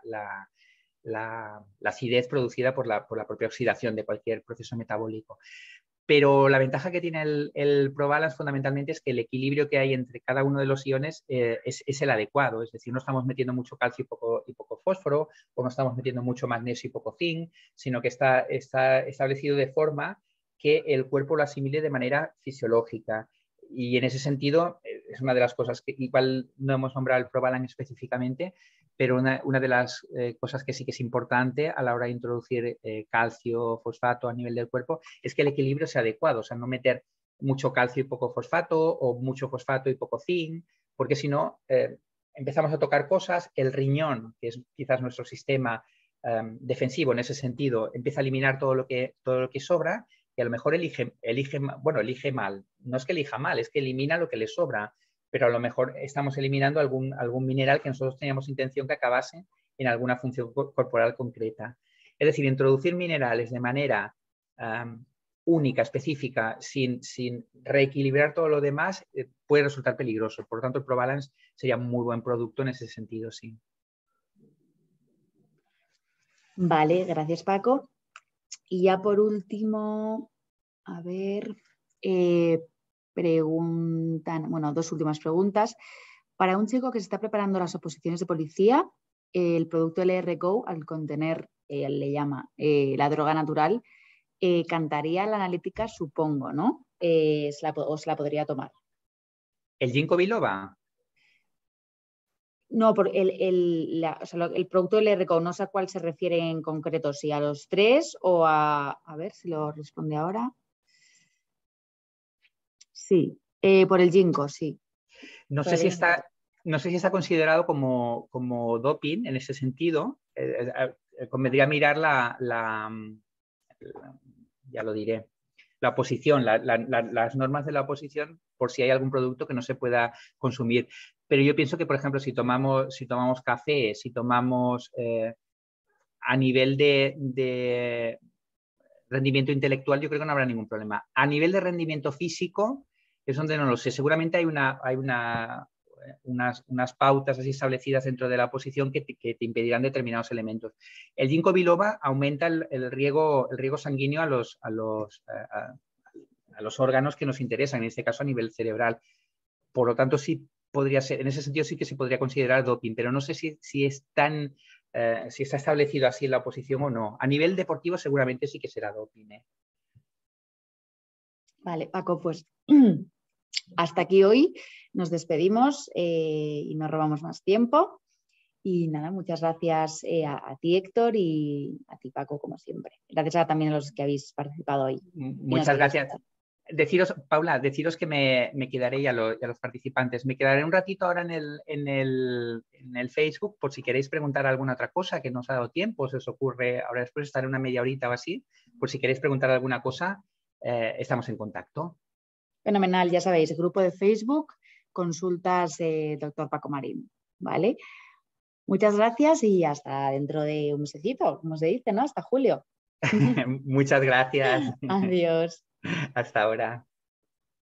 acidez producida por la propia oxidación de cualquier proceso metabólico. Pero la ventaja que tiene el ProBalance fundamentalmente es que el equilibrio que hay entre cada uno de los iones es el adecuado. Es decir, no estamos metiendo mucho calcio y poco fósforo, o no estamos metiendo mucho magnesio y poco zinc, sino que está establecido de forma que el cuerpo lo asimile de manera fisiológica. Y en ese sentido, es una de las cosas que igual no hemos nombrado el ProBalance específicamente, pero una de las cosas que sí que es importante a la hora de introducir calcio, fosfato a nivel del cuerpo es que el equilibrio sea adecuado, o sea, no meter mucho calcio y poco fosfato o mucho fosfato y poco zinc, porque si no empezamos a tocar cosas, el riñón, que es quizás nuestro sistema defensivo en ese sentido, empieza a eliminar todo lo que sobra y a lo mejor elige mal, no es que elija mal, es que elimina lo que le sobra, pero a lo mejor estamos eliminando algún mineral que nosotros teníamos intención que acabase en alguna función corporal concreta. Es decir, introducir minerales de manera única, específica, sin reequilibrar todo lo demás, puede resultar peligroso. Por lo tanto, el ProBalance sería un muy buen producto en ese sentido, sí. Vale, gracias, Paco. Y ya por último, a ver, preguntan, bueno, dos últimas preguntas. Para un chico que se está preparando las oposiciones de policía, el producto LR-Go, al contener, le llama la droga natural, cantaría la analítica, supongo, ¿no? O se la podría tomar. ¿El ginkgo biloba? No, por el producto LR-Go, no sé a cuál se refiere en concreto, si a los 3 o a ver si lo responde ahora. Sí, por el ginkgo, sí. No sé si está considerado como doping en ese sentido. Convendría mirar ya lo diré, la oposición, las normas de la oposición, por si hay algún producto que no se pueda consumir. Pero yo pienso que, por ejemplo, si tomamos café, si tomamos a nivel de rendimiento intelectual, yo creo que no habrá ningún problema. A nivel de rendimiento físico, es donde no lo sé. Seguramente hay unas pautas así establecidas dentro de la oposición que te impedirán determinados elementos. El ginkgo biloba aumenta el riego sanguíneo a los órganos que nos interesan, en este caso a nivel cerebral. Por lo tanto, sí podría ser, en ese sentido sí que se podría considerar doping, pero no sé si está establecido así en la oposición o no. A nivel deportivo seguramente sí que será doping. Vale, Paco, pues hasta aquí hoy. Nos despedimos y no robamos más tiempo. Y nada, muchas gracias a ti, Héctor, y a ti, Paco, como siempre. Gracias también a los que habéis participado hoy. Muchas gracias. Paula, deciros que me quedaré y a los participantes. Me quedaré un ratito ahora en el Facebook por si queréis preguntar alguna otra cosa que no os ha dado tiempo, se os ocurre. Ahora después estaré una media horita o así. Por si queréis preguntar alguna cosa, estamos en contacto. Fenomenal, ya sabéis, grupo de Facebook, consultas doctor Paco Marín, ¿vale? Muchas gracias y hasta dentro de un mesecito, como se dice, ¿no? Hasta julio. Muchas gracias. Adiós. Hasta ahora.